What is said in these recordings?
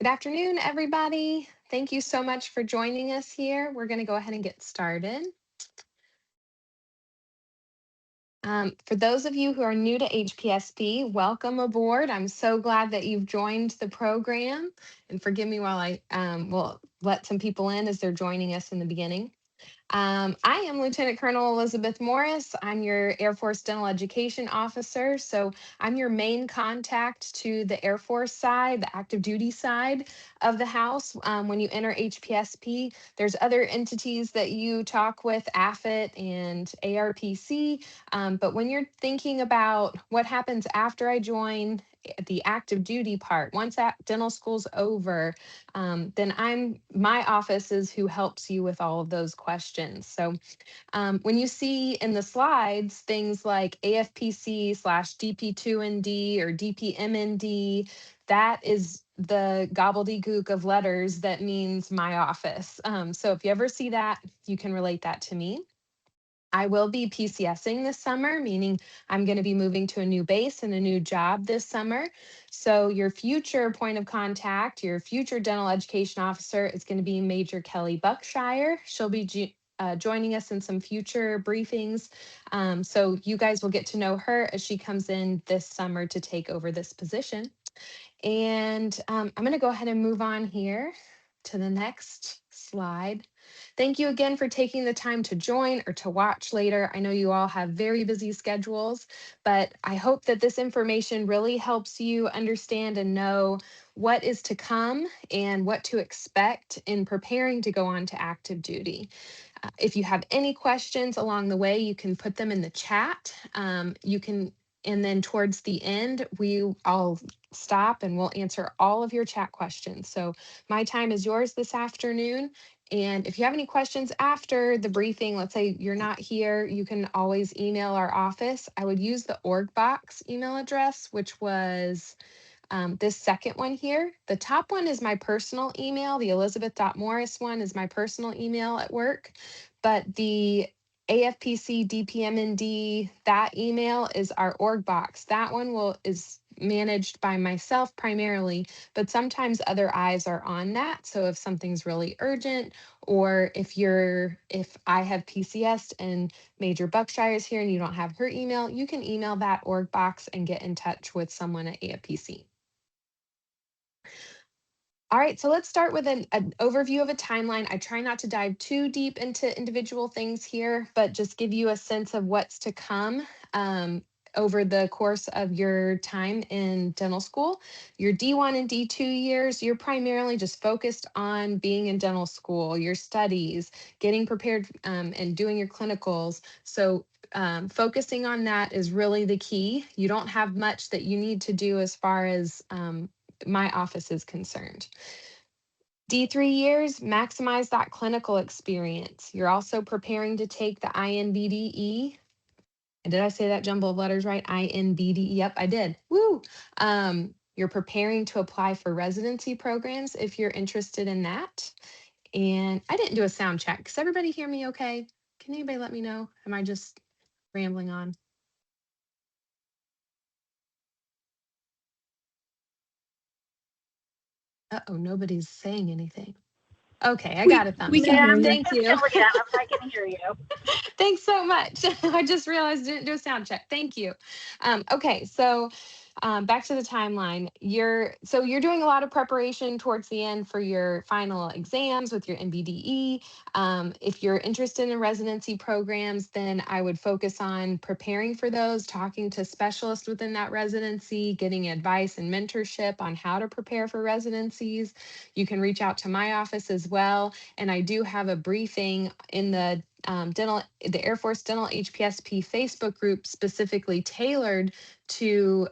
Good afternoon, everybody. Thank you so much for joining us here. We're going to go ahead and get started. For those of you who are new to HPSP, welcome aboard. I'm so glad that you've joined the program. And forgive me while I will let some people in as they're joining us in the beginning. I am Lieutenant Colonel Elizabeth Morris. I'm your Air Force Dental Education Officer. So I'm your main contact to the Air Force side, the active duty side of the house. When you enter HPSP, there's other entities that you talk with, AFIT and ARPC. But when you're thinking about what happens after I join the active duty part, once that dental school's over, then my office is who helps you with all of those questions. So when you see in the slides things like AFPC/DP2ND or DPMND, that is the gobbledygook of letters that means my office. So if you ever see that, you can relate that to me. I will be PCSing this summer, meaning I'm going to be moving to a new base and a new job this summer. So your future point of contact, your future dental education officer is going to be Major Kelly Buckshire. She'll be joining us in some future briefings. So you guys will get to know her as she comes in this summer to take over this position. And I'm going to go ahead and move on here to the next slide. Thank you again for taking the time to join or to watch later. I know you all have very busy schedules, but I hope that this information really helps you understand and know what is to come and what to expect in preparing to go on to active duty. If you have any questions along the way, you can put them in the chat. And then towards the end, I'll stop and we'll answer all of your chat questions. So my time is yours this afternoon. And if you have any questions after the briefing, let's say you're not here, you can always email our office. I would use the org box email address, which was this second one here. The top one is my personal email. The elizabeth.morris one is my personal email at work. But the AFPC DPMND, that email is our org box. That one is managed by myself primarily, but sometimes other eyes are on that. So if something's really urgent, or if I have PCS and Major Buckshire is here and you don't have her email, you can email that org box and get in touch with someone at AFPC. All right, so let's start with an overview of a timeline. I try not to dive too deep into individual things here, but just give you a sense of what's to come over the course of your time in dental school. Your D1 and D2 years, you're primarily just focused on being in dental school, your studies, getting prepared and doing your clinicals. So focusing on that is really the key. You don't have much that you need to do as far as my office is concerned. D3 years, maximize that clinical experience. You're also preparing to take the INBDE. Did I say that jumble of letters right? INBDE. Yep, I did. Woo! You're preparing to apply for residency programs if you're interested in that. And I didn't do a sound check. Does everybody hear me okay? Can anybody let me know? Am I just rambling on? Uh-oh, nobody's saying anything. Okay, I got a thumbs We can up. hear you. Thank you. I can hear you. Thanks so much. I just realized I didn't do a sound check. Thank you. Okay, so back to the timeline. You're doing a lot of preparation towards the end for your final exams with your MBDE. If you're interested in residency programs, then I would focus on preparing for those, talking to specialists within that residency, getting advice and mentorship on how to prepare for residencies. You can reach out to my office as well. And I do have a briefing in the Air Force Dental HPSP Facebook group specifically tailored to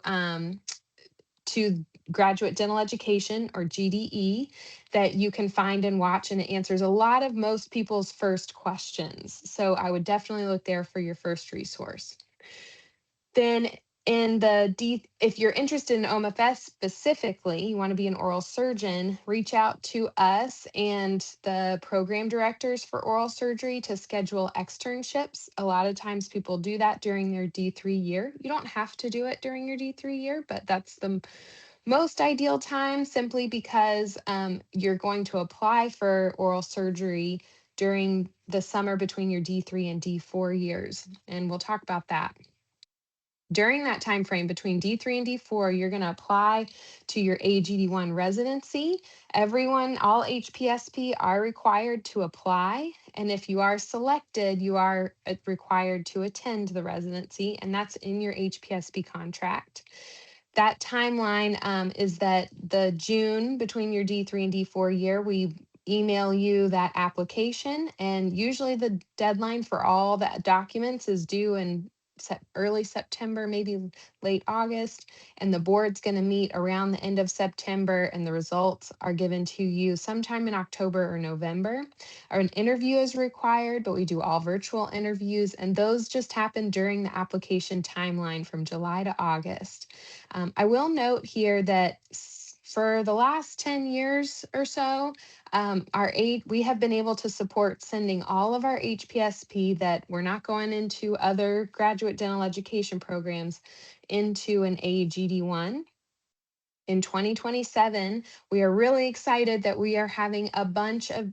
graduate dental education, or GDE, that you can find and watch, and it answers a lot of most people's first questions. So I would definitely look there for your first resource. Then if you're interested in OMFS specifically, you want to be an oral surgeon, reach out to us and the program directors for oral surgery to schedule externships. A lot of times people do that during their D3 year. You don't have to do it during your D3 year, but that's the Most ideal time simply because you're going to apply for oral surgery during the summer between your D3 and D4 years. And we'll talk about that. During that time frame between D3 and D4, you're going to apply to your AGD1 residency. Everyone, all HPSP are required to apply. And if you are selected, you are required to attend the residency, and that's in your HPSP contract. That timeline is that the June between your D3 and D4 year, we email you that application. And usually the deadline for all that documents is due in early September, maybe late August. And the board's going to meet around the end of September, and the results are given to you sometime in October or November. An interview is required, but we do all virtual interviews, and those just happen during the application timeline from July to August. I will note here that for the last 10 years or so, we have been able to support sending all of our HPSP that we're not going into other graduate dental education programs into an AGD1. In 2027, we are really excited that we are having a bunch of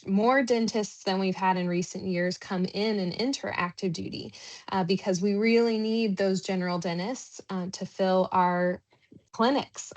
more dentists than we've had in recent years come in and enter active duty because we really need those general dentists to fill our clinics.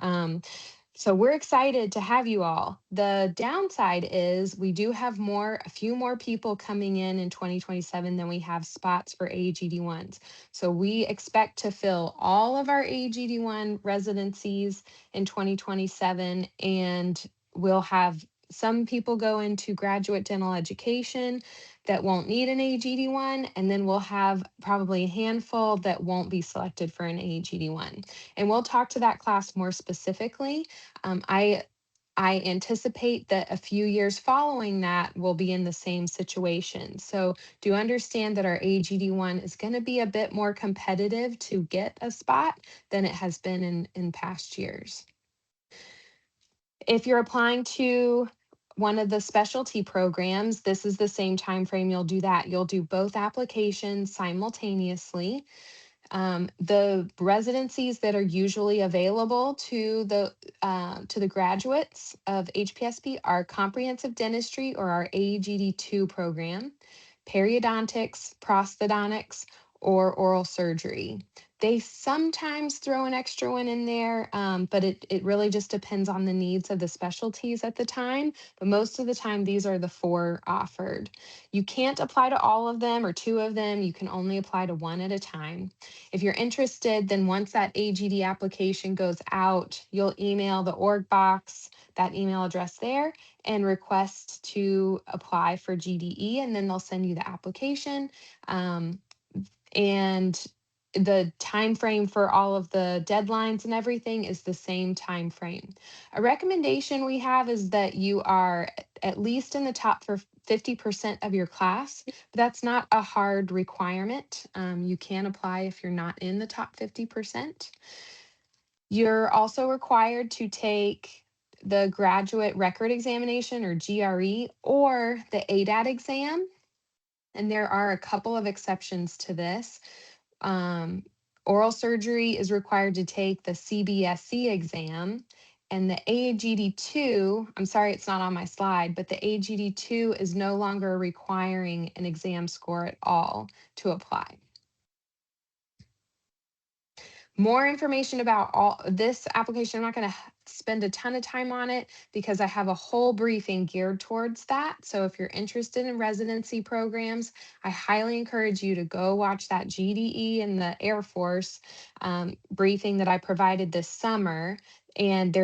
So we're excited to have you all. The downside is we do have a few more people coming in 2027 than we have spots for AGD1s. So we expect to fill all of our AGD1 residencies in 2027, and we'll have some people go into graduate dental education that won't need an AGD1, and then we'll have probably a handful that won't be selected for an AGD1. And we'll talk to that class more specifically. I anticipate that a few years following that will be in the same situation. So do understand that our AGD1 is going to be a bit more competitive to get a spot than it has been in past years. If you're applying to one of the specialty programs, this is the same time frame you'll do that. You'll do both applications simultaneously. The residencies that are usually available to the graduates of HPSP are comprehensive dentistry or our AGD2 program, periodontics, prosthodontics, or oral surgery. They sometimes throw an extra one in there, but it really just depends on the needs of the specialties at the time. But most of the time, these are the 4 offered. You can't apply to all of them or 2 of them. You can only apply to 1 at a time. If you're interested, then once that AGD application goes out, you'll email the org box, that email address there, and request to apply for GDE, and then they'll send you the application. And the time frame for all of the deadlines and everything is the same time frame. A recommendation we have is that you are at least in the top for 50% of your class, but that's not a hard requirement. You can apply if you're not in the top 50%. You're also required to take the graduate record examination or GRE or the ADAT exam. And there are a couple of exceptions to this. Oral surgery is required to take the CBSC exam, and the AGD2, I'm sorry it's not on my slide, but the AGD2 is no longer requiring an exam score at all to apply. More information about all this application, I'm not going to spend a ton of time on it because I have a whole briefing geared towards that. So if you're interested in residency programs, I highly encourage you to go watch that GDE and the Air Force briefing that I provided this summer. And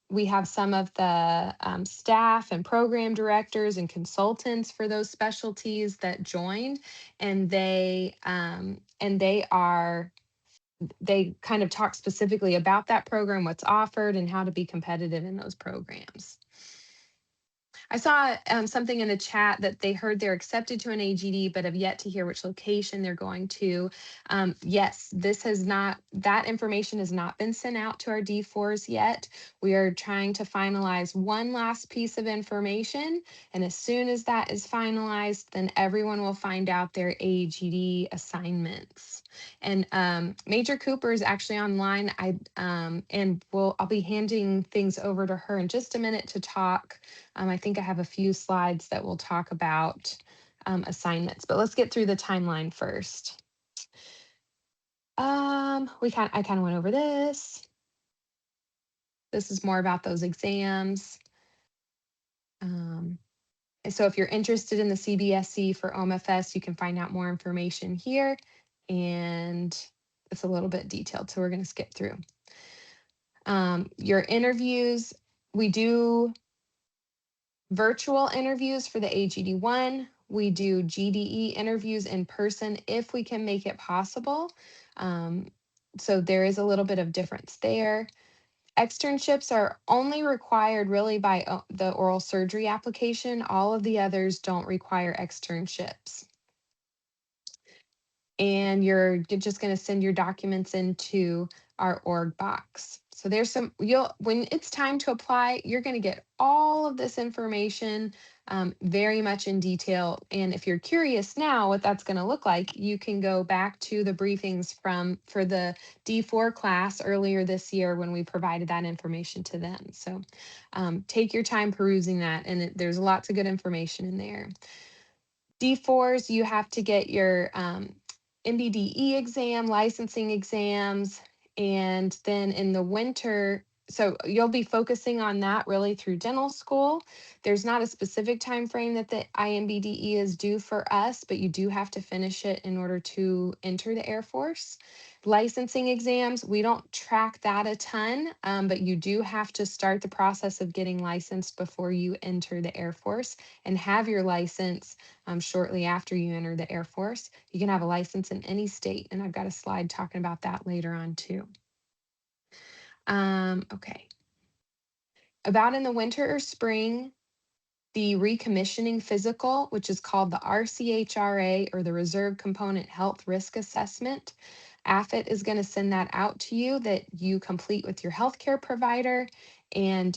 we have some of the staff and program directors and consultants for those specialties that joined, and they kind of talk specifically about that program, what's offered, and how to be competitive in those programs. I saw something in the chat that they heard they're accepted to an AGD, but have yet to hear which location they're going to. Yes, that information has not been sent out to our D4s yet. We are trying to finalize one last piece of information. And as soon as that is finalized, then everyone will find out their AGD assignments. And Major Cooper is actually online. I'll be handing things over to her in just a minute to talk. I think I have a few slides that will talk about assignments, but let's get through the timeline first. I kind of went over this. This is more about those exams. So if you're interested in the CBSC for OMFS, you can find out more information here. And it's a little bit detailed, so we're going to skip through. Your interviews, we do virtual interviews for the AGD1. We do GDE interviews in person if we can make it possible. So there is a little bit of difference there. Externships are only required really by the oral surgery application. All of the others don't require externships. And you're just going to send your documents into our org box. So there's when it's time to apply, you're going to get all of this information very much in detail. And if you're curious now what that's going to look like, you can go back to the briefings for the D4 class earlier this year when we provided that information to them. So take your time perusing that, and there's lots of good information in there. D4s, you have to get your MBDE exam, licensing exams, and then in the winter, so you'll be focusing on that really through dental school. There's not a specific time frame that the IMBDE is due for us, but you do have to finish it in order to enter the Air Force. Licensing exams, we don't track that a ton, but you do have to start the process of getting licensed before you enter the Air Force and have your license shortly after you enter the Air Force. You can have a license in any state, and I've got a slide talking about that later on too. Okay. About in the winter or spring, the recommissioning physical, which is called the RCHRA or the Reserve Component Health Risk Assessment. AFIT is going to send that out to you that you complete with your healthcare provider. And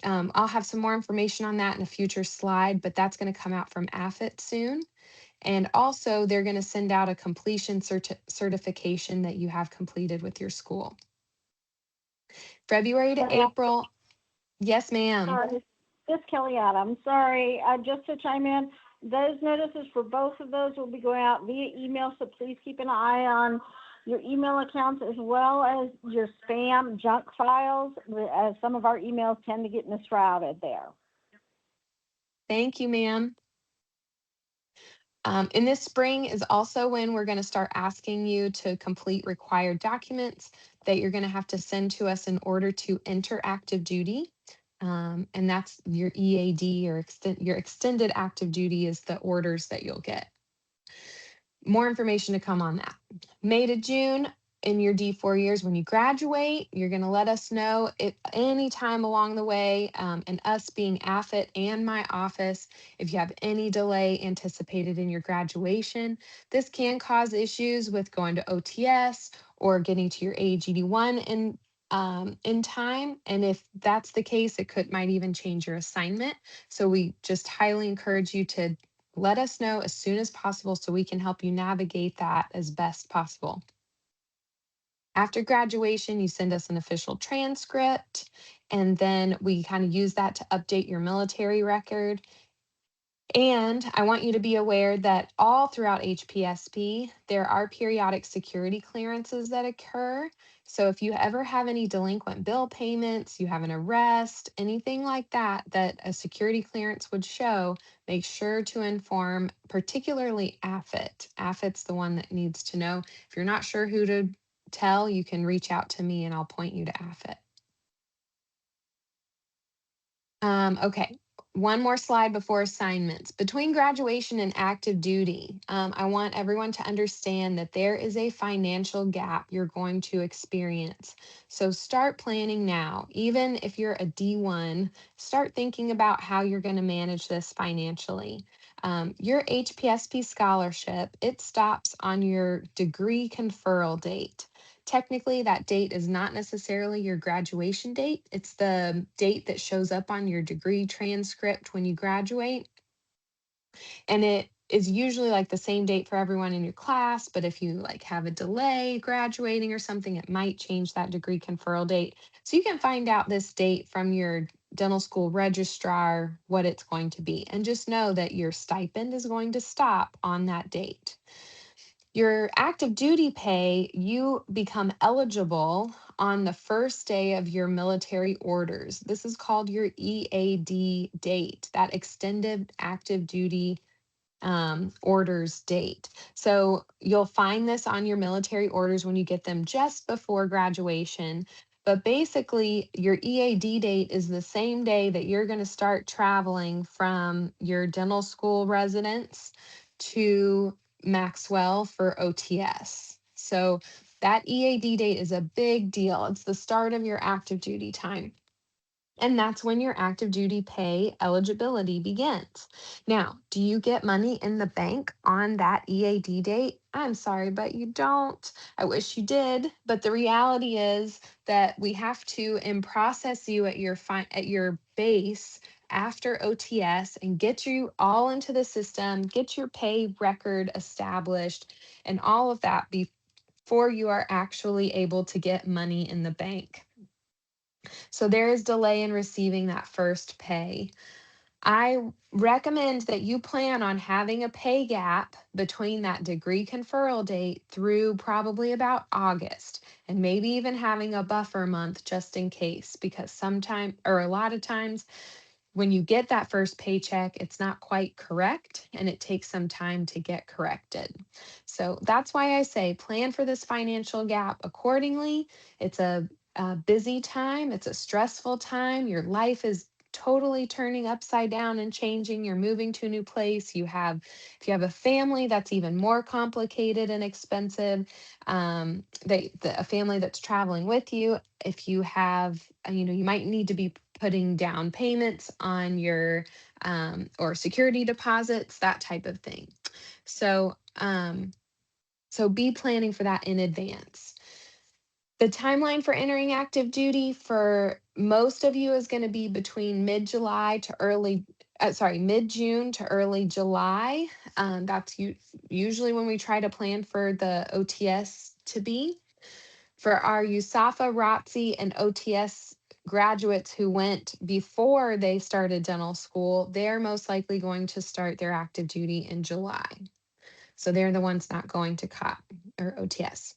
I'll have some more information on that in a future slide, but that's going to come out from AFIT soon. And also, they're going to send out a completion certification that you have completed with your school. February to April. Yes, ma'am. Sorry, this is Kelly Adams. Sorry, just to chime in, those notices for both of those will be going out via email, so please keep an eye on your email accounts as well as your spam junk files, as some of our emails tend to get misrouted there. Thank you, ma'am. In this spring is also when we're going to start asking you to complete required documents that you're going to have to send to us in order to enter active duty. And that's your EAD or your extended active duty is the orders that you'll get. More information to come on that. May to June, in your D4 years, when you graduate, you're going to let us know at any time along the way, and us being AFIT and my office, if you have any delay anticipated in your graduation. This can cause issues with going to OTS or getting to your AGD1 in time. And if that's the case, it might even change your assignment. So we just highly encourage you to let us know as soon as possible so we can help you navigate that as best possible. After graduation, you send us an official transcript, and then we kind of use that to update your military record. And I want you to be aware that all throughout HPSP, there are periodic security clearances that occur. So if you ever have any delinquent bill payments, you have an arrest, anything like that, that a security clearance would show, make sure to inform, particularly AFIT. AFIT's the one that needs to know. If you're not sure who to tell, you can reach out to me and I'll point you to AFIT. Okay, one more slide before assignments. Between graduation and active duty, I want everyone to understand that there is a financial gap you're going to experience. So start planning now. Even if you're a D1, start thinking about how you're going to manage this financially. Your HPSP scholarship, it stops on your degree conferral date. Technically, that date is not necessarily your graduation date. It's the date that shows up on your degree transcript when you graduate. And is usually like the same date for everyone in your class, but if you like have a delay graduating or something, it might change that degree conferral date. So you can find out this date from your dental school registrar what it's going to be. And just know that your stipend is going to stop on that date. Your active duty pay, you become eligible on the first day of your military orders. This is called your EAD date, that extended active duty orders date. So you'll find this on your military orders when you get them just before graduation. But basically, your EAD date is the same day that you're going to start traveling from your dental school residence to Maxwell for OTS. So that EAD date is a big deal. It's the start of your active duty time. And that's when your active duty pay eligibility begins. Now, do you get money in the bank on that EAD date? I'm sorry, but you don't. I wish you did, but the reality is that we have to process you at your base after OTS and get you all into the system, get your pay record established and all of that before you are actually able to get money in the bank. So there is delay in receiving that first pay. I recommend that you plan on having a pay gap between that degree conferral date through probably about August, and maybe even having a buffer month just in case, because sometime or a lot of times when you get that first paycheck, it's not quite correct and it takes some time to get corrected. So that's why I say plan for this financial gap accordingly. It's a busy time, it's a stressful time. Your life is totally turning upside down and changing. You're moving to a new place. If you have a family, that's even more complicated and expensive. A family that's traveling with you. If you have, you might need to be putting down payments on your or security deposits, that type of thing. So, so be planning for that in advance. The timeline for entering active duty for most of you is going to be between mid June to early July. That's usually when we try to plan for the OTS to be. For our USAFA, ROTC, and OTS graduates who went before they started dental school, they're most likely going to start their active duty in July. So they're the ones not going to COP or OTS.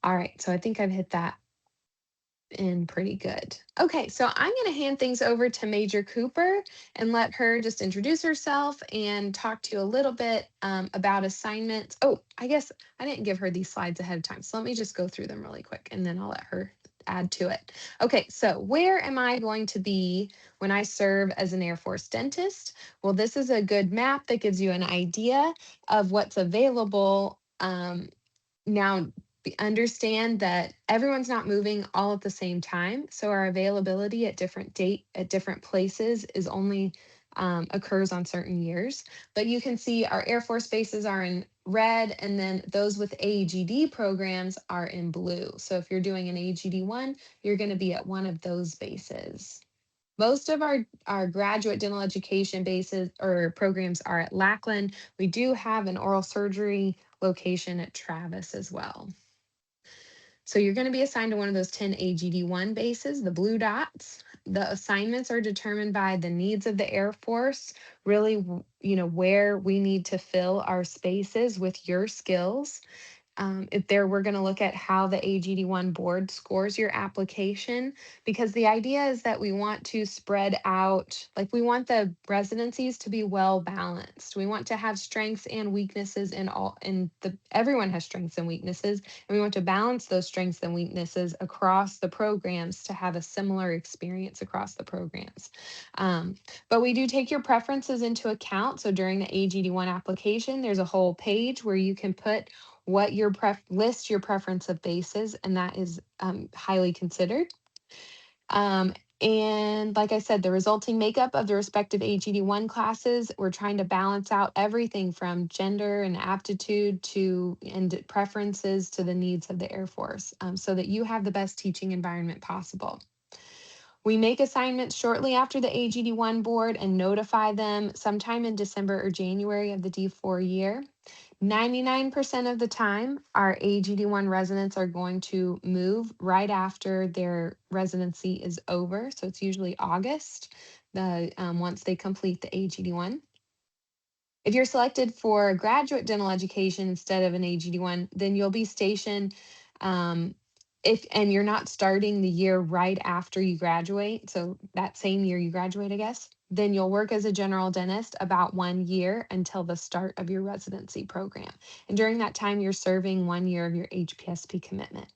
All right, so I think I've hit that in pretty good. Okay, so I'm going to hand things over to Major Cooper and let her just introduce herself and talk to you a little bit about assignments. Oh, I guess I didn't give her these slides ahead of time, so let me just go through them really quick and then I'll let her add to it. Okay, so where am I going to be when I serve as an Air Force dentist? Well, this is a good map that gives you an idea of what's available. Now, understand that everyone's not moving all at the same time, so our availability at different places is only occurs on certain years. But you can see our Air Force bases are in red, and then those with AGD programs are in blue. So if you're doing an AGD1, you're going to be at one of those bases. Most of our graduate dental education bases or programs are at Lackland. We do have an oral surgery location at Travis as well. So you're going to be assigned to one of those 10 AGD1 bases, the blue dots. The assignments are determined by the needs of the Air Force, really, where we need to fill our spaces with your skills. We're going to look at how the AGD1 board scores your application, because the idea is that we want to spread out, like we want the residencies to be well balanced. We want to have strengths and weaknesses everyone has strengths and weaknesses, and we want to balance those strengths and weaknesses across the programs to have a similar experience across the programs. But we do take your preferences into account. So during the AGD1 application, there's a whole page where you can put what your list your preference of bases, and that is highly considered. And like I said, the resulting makeup of the respective AGD1 classes, we're trying to balance out everything from gender and aptitude and preferences to the needs of the Air Force, so that you have the best teaching environment possible. We make assignments shortly after the AGD1 board and notify them sometime in December or January of the D4 year. 99% of the time, our AGD1 residents are going to move right after their residency is over. So it's usually August, once they complete the AGD1. If you're selected for graduate dental education instead of an AGD1, then you'll be stationed um, and you're not starting the year right after you graduate, so that same year you graduate, I guess, then you'll work as a general dentist about 1 year until the start of your residency program. And during that time, you're serving 1 year of your HPSP commitment.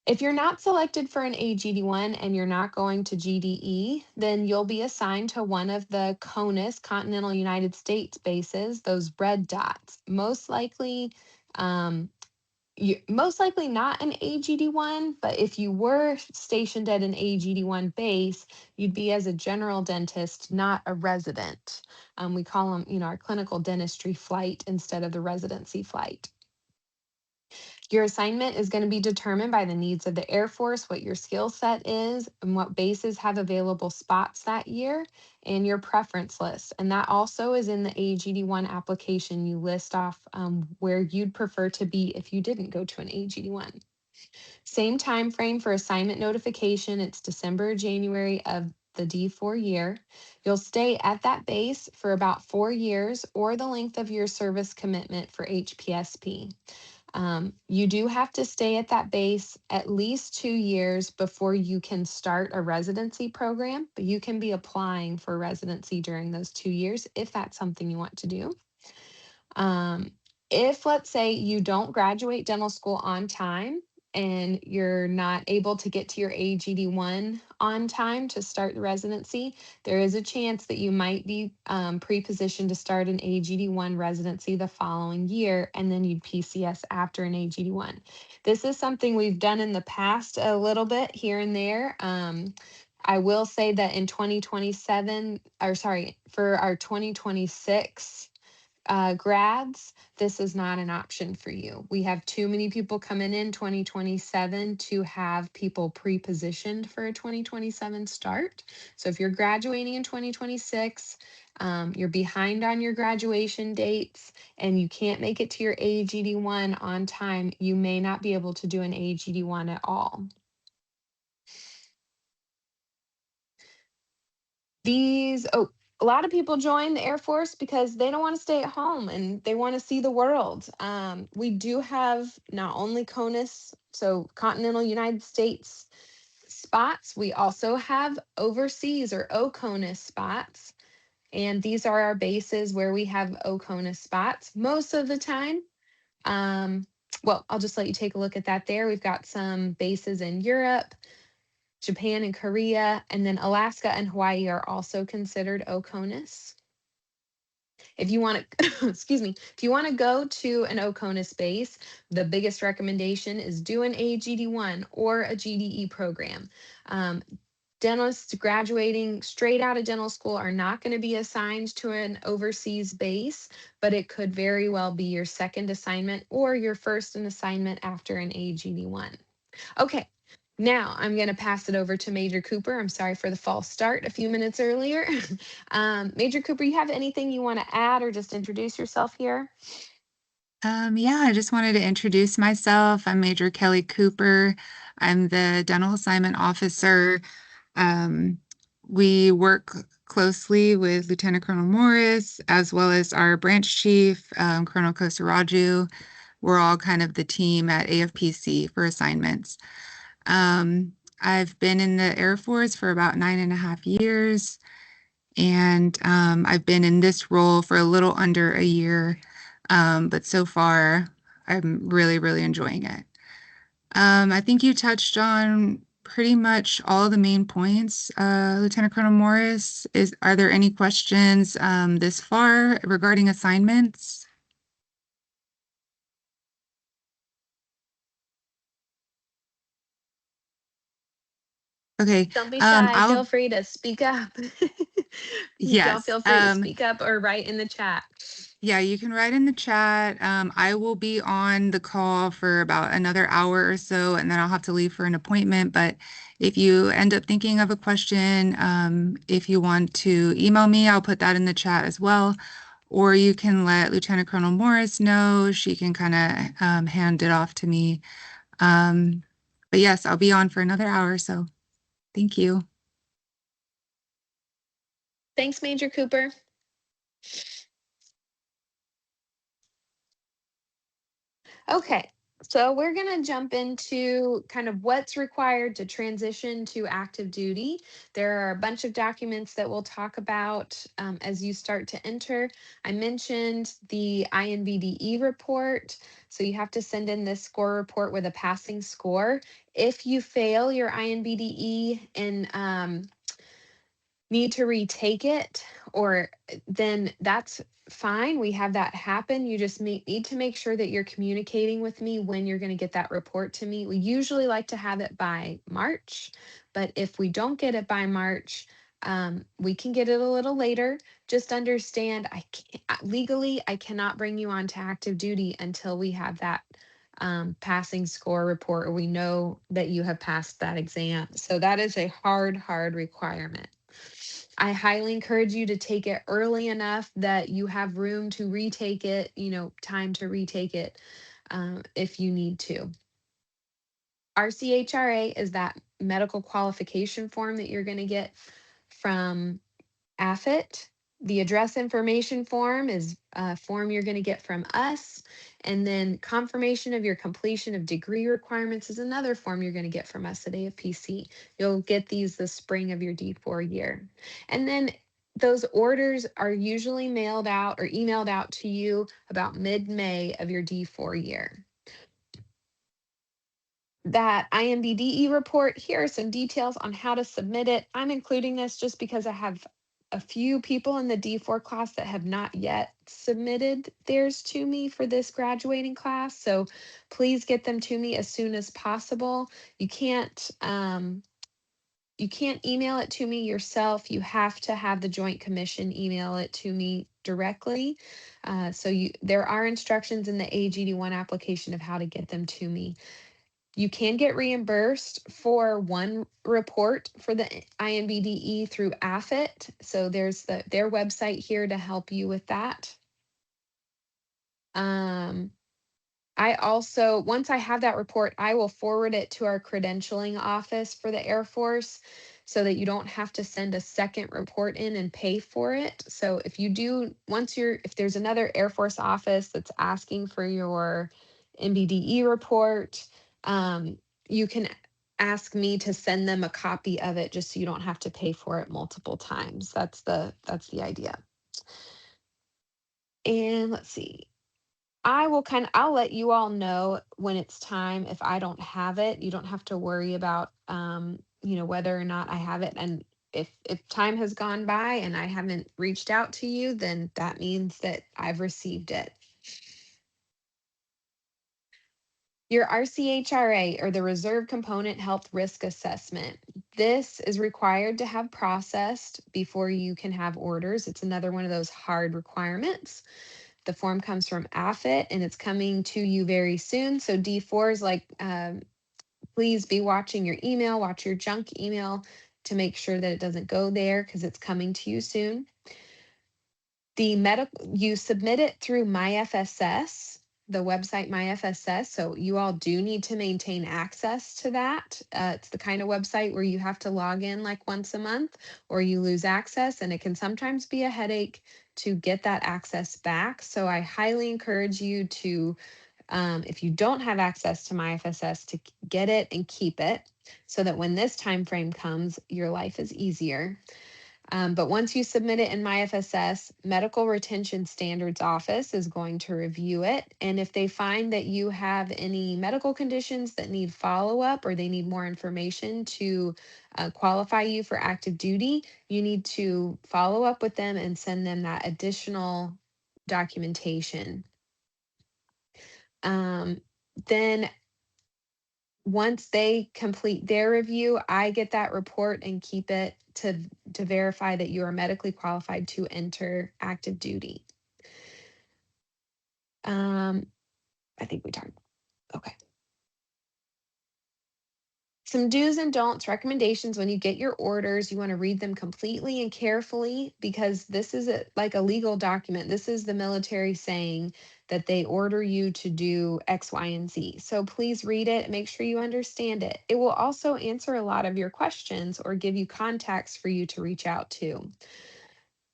If you're not selected for an AGD1 and you're not going to GDE, then you'll be assigned to one of the CONUS, Continental United States bases, those red dots. Most likely not an AGD1, but if you were stationed at an AGD1 base, you'd be as a general dentist, not a resident. We call them, our clinical dentistry flight instead of the residency flight. Your assignment is going to be determined by the needs of the Air Force, what your skill set is, and what bases have available spots that year, and your preference list. And that also is in the AGD1 application. You list off where you'd prefer to be if you didn't go to an AGD1. Same time frame for assignment notification. It's December, January of the D4 year. You'll stay at that base for about 4 years or the length of your service commitment for HPSP. You do have to stay at that base at least 2 years before you can start a residency program, but you can be applying for residency during those 2 years if that's something you want to do. If, let's say, you don't graduate dental school on time and you're not able to get to your AGD1 on time to start the residency, there is a chance that you might be pre-positioned to start an AGD1 residency the following year, and then you'd PCS after an AGD1. This is something we've done in the past a little bit here and there. I will say that in 2027, or sorry, for our 2026 grads, this is not an option for you. We have too many people coming in 2027 to have people pre-positioned for a 2027 start. So if you're graduating in 2026, you're behind on your graduation dates, and you can't make it to your AGD1 on time, you may not be able to do an AGD1 at all. A lot of people join the Air Force because they don't want to stay at home and they want to see the world. We do have not only CONUS, so Continental United States spots, we also have overseas or OCONUS spots. And these are our bases where we have OCONUS spots. Most of the time, well, I'll just let you take a look at that there. We've got some bases in Europe, Japan and Korea, and then Alaska and Hawaii are also considered OCONUS. If you want to, excuse me, if you want to go to an OCONUS base, the biggest recommendation is do an AGD1 or a GDE program. Dentists graduating straight out of dental school are not going to be assigned to an overseas base, but it could very well be your second assignment or your first assignment after an AGD1. Okay, now I'm going to pass it over to Major Cooper. I'm sorry for the false start a few minutes earlier. Major Cooper, you have anything you want to add or just introduce yourself here? Yeah, I just wanted to introduce myself. I'm Major Kelly Cooper. I'm the dental assignment officer. Um, we work closely with Lieutenant Colonel Morris, as well as our branch chief, Colonel Kosaraju. We're all kind of the team at AFPC for assignments. I've been in the Air Force for about 9.5 years, and I've been in this role for a little under a year. But so far, I'm really, really enjoying it. I think you touched on pretty much all the main points, Lieutenant Colonel Morris. Are there any questions this far regarding assignments? Okay. Don't be shy. Feel I'll free to speak up. Y'all yes. feel free to speak up or write in the chat. Yeah, you can write in the chat. I will be on the call for about another hour or so, and then I'll have to leave for an appointment. But If you end up thinking of a question, if you want to email me, I'll put that in the chat as well. Or you can let Lieutenant Colonel Morris know. She can kind of hand it off to me. But yes, I'll be on for another hour, so thank you. Thanks, Major Cooper. Okay, so we're going to jump into kind of what's required to transition to active duty. There are a bunch of documents that we'll talk about as you start to enter. I mentioned the INBDE report. So you have to send in this score report with a passing score. If you fail your INBDE and need to retake it, or then that's fine. We have that happen. You just need to make sure that you're communicating with me when you're going to get that report to me. We usually like to have it by March, but if we don't get it by March, we can get it a little later. Just understand, I can't, legally, I cannot bring you onto active duty until we have that passing score report, or we know that you have passed that exam. So that is a hard requirement. I highly encourage you to take it early enough that you have room to retake it, time to retake it if you need to. RCHRA is that medical qualification form that you're going to get from AFIT. The address information form is a form you're going to get from us. And then confirmation of your completion of degree requirements is another form you're going to get from us at AFPC. You'll get these the spring of your D4 year. And then those orders are usually mailed out or emailed out to you about mid-May of your D4 year. That IMBDE report, here are some details on how to submit it. I'm including this just because I have a few people in the D4 class that have not yet submitted theirs to me for this graduating class. So please get them to me as soon as possible. You can't email it to me yourself. You have to have the Joint Commission email it to me directly. There are instructions in the AGD1 application of how to get them to me. You can get reimbursed for one report for the INBDE through AFIT. So there's their website here to help you with that. I also, once I have that report, I will forward it to our credentialing office for the Air Force so that you don't have to send a second report in and pay for it. So if you do, if there's another Air Force office that's asking for your MBDE report, you can ask me to send them a copy of it just so you don't have to pay for it multiple times. That's the idea. And let's see. I'll let you all know when it's time. If I don't have it, you don't have to worry about, whether or not I have it. And if time has gone by and I haven't reached out to you, then that means that I've received it. Your RCHRA, or the Reserve Component Health Risk Assessment. This is required to have processed before you can have orders. It's another one of those hard requirements. The form comes from AFIT and it's coming to you very soon. So D4 is like, please be watching your email, watch your junk email to make sure that it doesn't go there because it's coming to you soon. You submit it through MyFSS, the website MyFSS. So you all do need to maintain access to that. It's the kind of website where you have to log in like once a month or you lose access, and it can sometimes be a headache to get that access back. So I highly encourage you to, if you don't have access to MyFSS, to get it and keep it so that when this time frame comes, your life is easier. But once you submit it in MyFSS, Medical Retention Standards Office is going to review it. And if they find that you have any medical conditions that need follow-up or they need more information to qualify you for active duty, you need to follow up with them and send them that additional documentation. Then once they complete their review, I get that report and keep it to verify that you are medically qualified to enter active duty. I think we talked. Okay. Some do's and don'ts recommendations when you get your orders. You want to read them completely and carefully because this is like a legal document. This is the military saying that they order you to do X, Y, and Z. So please read it. Make sure you understand it. It will also answer a lot of your questions or give you contacts for you to reach out to.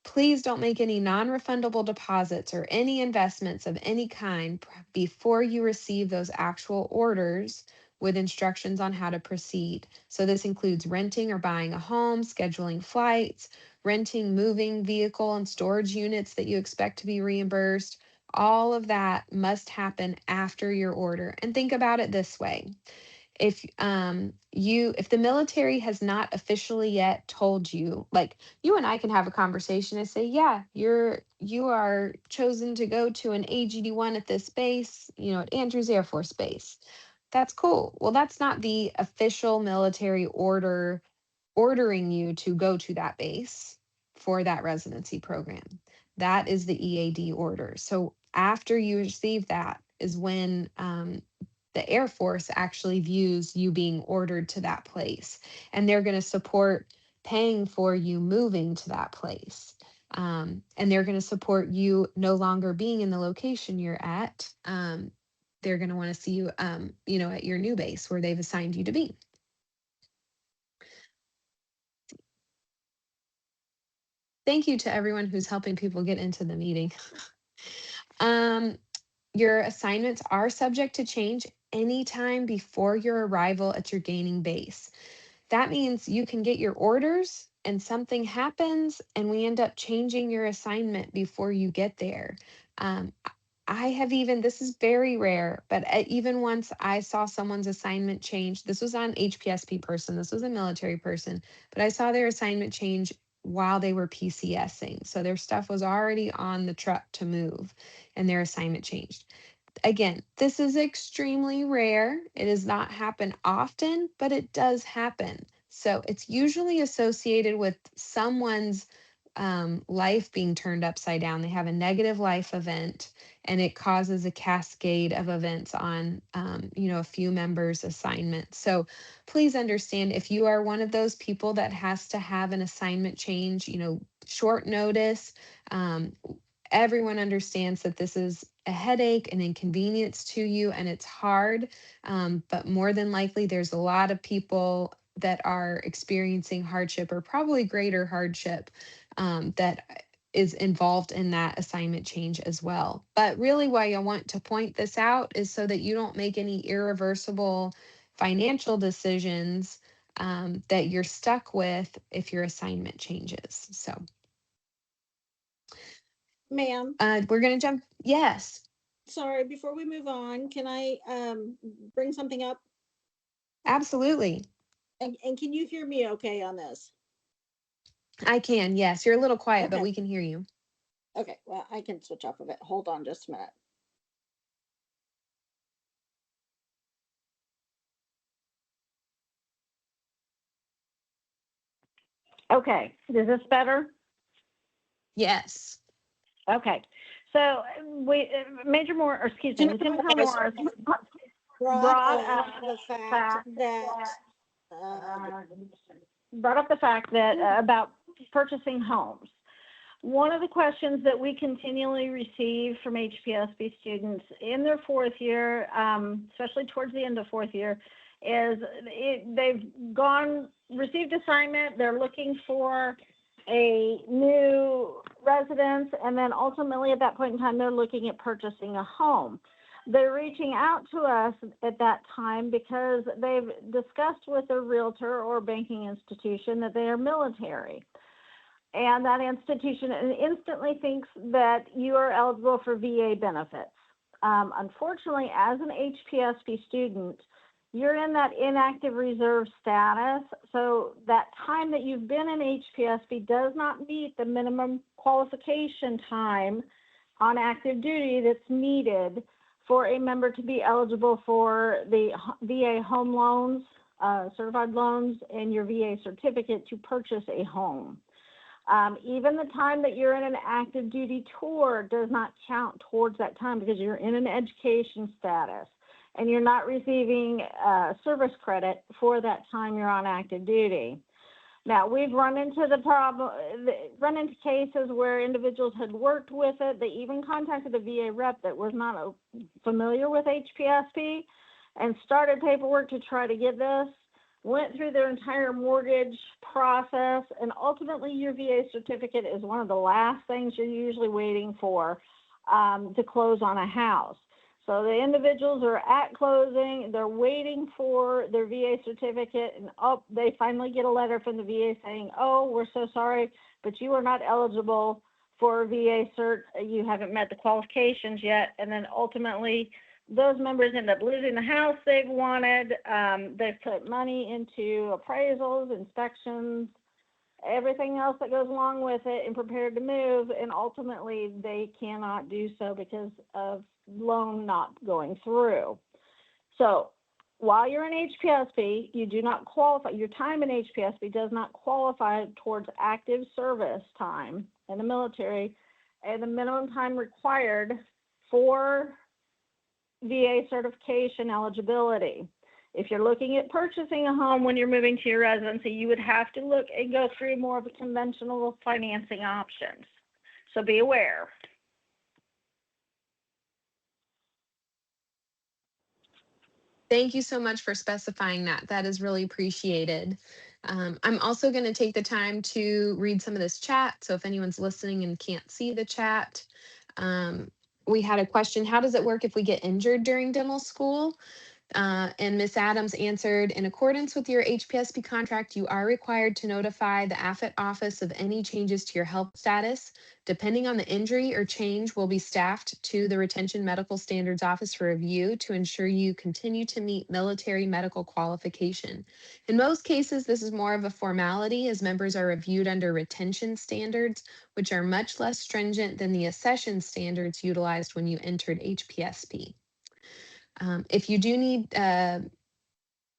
Please don't make any non-refundable deposits or any investments of any kind before you receive those actual orders with instructions on how to proceed. So this includes renting or buying a home, scheduling flights, renting, moving vehicle and storage units that you expect to be reimbursed. All of that must happen after your order. And think about it this way: if the military has not officially yet told you, like, you and I can have a conversation and say, yeah, you are chosen to go to an AGD1 at this base, at Andrews Air Force Base. That's cool. Well, that's not the official military order ordering you to go to that base for that residency program. That is the EAD order. So after you receive that is when the Air Force actually views you being ordered to that place, and they're going to support paying for you moving to that place. And they're going to support you no longer being in the location you're at. They're going to want to see you, at your new base where they've assigned you to be. Thank you to everyone who's helping people get into the meeting. Your assignments are subject to change anytime before your arrival at your gaining base. That means you can get your orders and something happens and we end up changing your assignment before you get there. Um, I have even, this is very rare, but even once I saw someone's assignment change, this was on HPSP person, this was a military person, but I saw their assignment change while they were PCSing. So their stuff was already on the truck to move and their assignment changed. Again, this is extremely rare. It does not happen often, but it does happen. So it's usually associated with someone's life being turned upside down. They have a negative life event and it causes a cascade of events on, a few members' assignments. So please understand, if you are one of those people that has to have an assignment change, short notice, everyone understands that this is a headache, an inconvenience to you, and it's hard. But more than likely, there's a lot of people that are experiencing hardship or probably greater hardship that is involved in that assignment change as well. But really, why I want to point this out is so that you don't make any irreversible financial decisions that you're stuck with if your assignment changes. So. Ma'am, We're going to jump. Yes, sorry, before we move on, can I bring something up? absolutely. And can you hear me okay on this? I can. Yes, you're a little quiet, but Okay. we can hear you. Okay, well, I can switch off of it. Hold on just a minute. Okay, is this better? Yes. Okay, so Major Moore, or excuse me, Lieutenant Colonel Morris brought up the fact that about purchasing homes. One of the questions that we continually receive from HPSB students in their fourth year, especially towards the end of fourth year, is they've received assignment, they're looking for a new residence, and then ultimately at that point in time, they're looking at purchasing a home. They're reaching out to us at that time because they've discussed with their realtor or banking institution that they are military. And that institution instantly thinks that you are eligible for VA benefits. Unfortunately, as an HPSP student, you're in that inactive reserve status. So that time that you've been in HPSP does not meet the minimum qualification time on active duty that's needed for a member to be eligible for the VA home loans, certified loans, and your VA certificate to purchase a home. Even the time that you're in an active duty tour does not count towards that time because you're in an education status. and you're not receiving service credit for that time you're on active duty. Now, we've run into cases where individuals had worked with it. They even contacted the VA rep that was not familiar with HPSP and started paperwork to try to get this, went through their entire mortgage process, and ultimately your VA certificate is one of the last things you're usually waiting for to close on a house. So the individuals are at closing, they're waiting for their VA certificate, and they finally get a letter from the VA saying, oh, we're so sorry, but you are not eligible for a VA cert. You haven't met the qualifications yet. And then ultimately, those members end up losing the house they've wanted. They've put money into appraisals, inspections, everything else that goes along with it, and prepared to move, and ultimately they cannot do so because of loan not going through. So while you're in HPSP, you do not qualify. Your time in HPSP does not qualify towards active service time in the military, and the minimum time required for VA certification eligibility. If you're looking at purchasing a home when you're moving to your residency, you would have to look and go through more of a conventional financing options. So be aware. Thank you so much for specifying that. That is really appreciated. I'm also going to take the time to read some of this chat. So if anyone's listening and can't see the chat, we had a question: how does it work if we get injured during dental school? And Ms. Adams answered, in accordance with your HPSP contract, you are required to notify the AFIT office of any changes to your health status. Depending on the injury or change, will be staffed to the Retention Medical Standards Office for review to ensure you continue to meet military medical qualification. In most cases, this is more of a formality as members are reviewed under retention standards, which are much less stringent than the accession standards utilized when you entered HPSP. If you do need,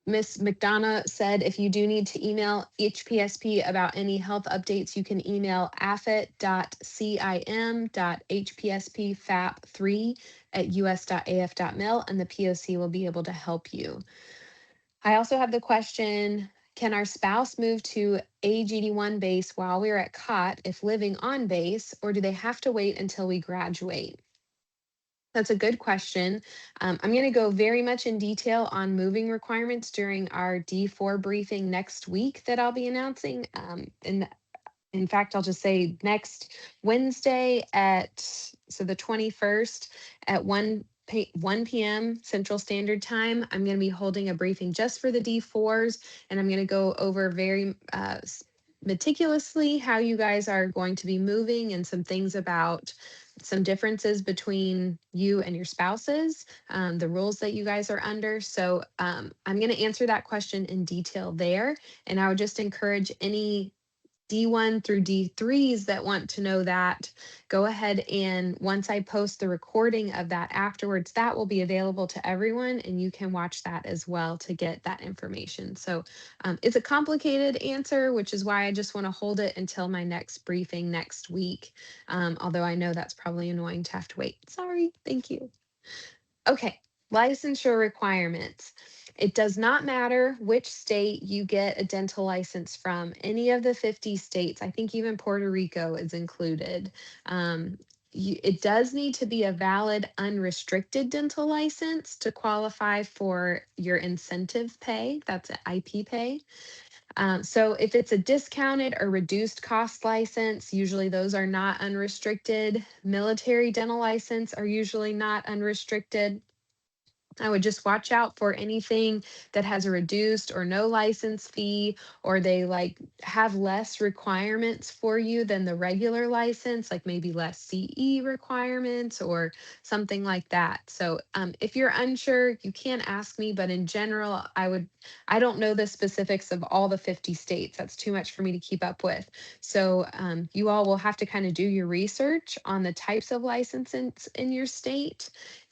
Ms. McDonough said, if you do need to email HPSP about any health updates, you can email affit.cim.hpspfap3@us.af.mil, and the POC will be able to help you. I also have the question, can our spouse move to AGD1 base while we're at COT if living on base, or do they have to wait until we graduate? That's a good question. I'm going to go very much in detail on moving requirements during our D4 briefing next week that I'll be announcing. In fact, I'll just say next Wednesday so the 21st at 1 p.m. Central Standard Time, I'm going to be holding a briefing just for the D4s, and I'm going to go over very meticulously how you guys are going to be moving and some things about some differences between you and your spouses, the rules that you guys are under. So I'm going to answer that question in detail there. And I would just encourage any D1 through D3s that want to know that, go ahead, and once I post the recording of that afterwards, that will be available to everyone, and you can watch that as well to get that information. So it's a complicated answer, which is why I just want to hold it until my next briefing next week. Although I know that's probably annoying to have to wait. Sorry. Thank you. Okay, licensure requirements. It does not matter which state you get a dental license from, any of the 50 states. I think even Puerto Rico is included. It does need to be a valid unrestricted dental license to qualify for your incentive pay. That's an IP pay. So if it's a discounted or reduced cost license, usually those are not unrestricted. Military dental license are usually not unrestricted. I would just watch out for anything that has a reduced or no license fee, or they like have less requirements for you than the regular license, like maybe less CE requirements or something like that. So if you're unsure, you can ask me, but in general, I don't know the specifics of all the 50 states. That's too much for me to keep up with. So you all will have to kind of do your research on the types of licenses in your state,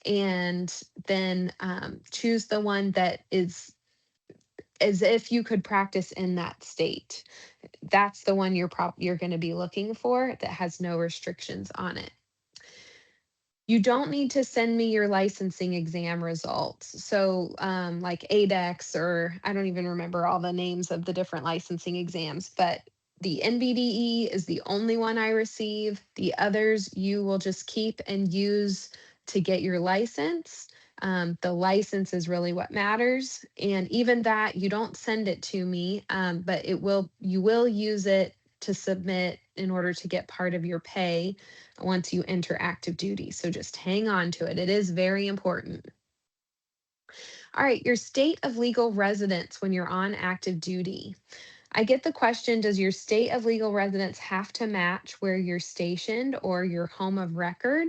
and then choose the one that is as if you could practice in that state. That's the one you're going to be looking for that has no restrictions on it. You don't need to send me your licensing exam results. So, like ADEX, or I don't even remember all the names of the different licensing exams, but the NBDE is the only one I receive. The others you will just keep and use to get your license. The license is really what matters. And even that, you don't send it to me, but you will use it to submit in order to get part of your pay once you enter active duty. So just hang on to it. It is very important. All right, your state of legal residence when you're on active duty. I get the question, does your state of legal residence have to match where you're stationed or your home of record?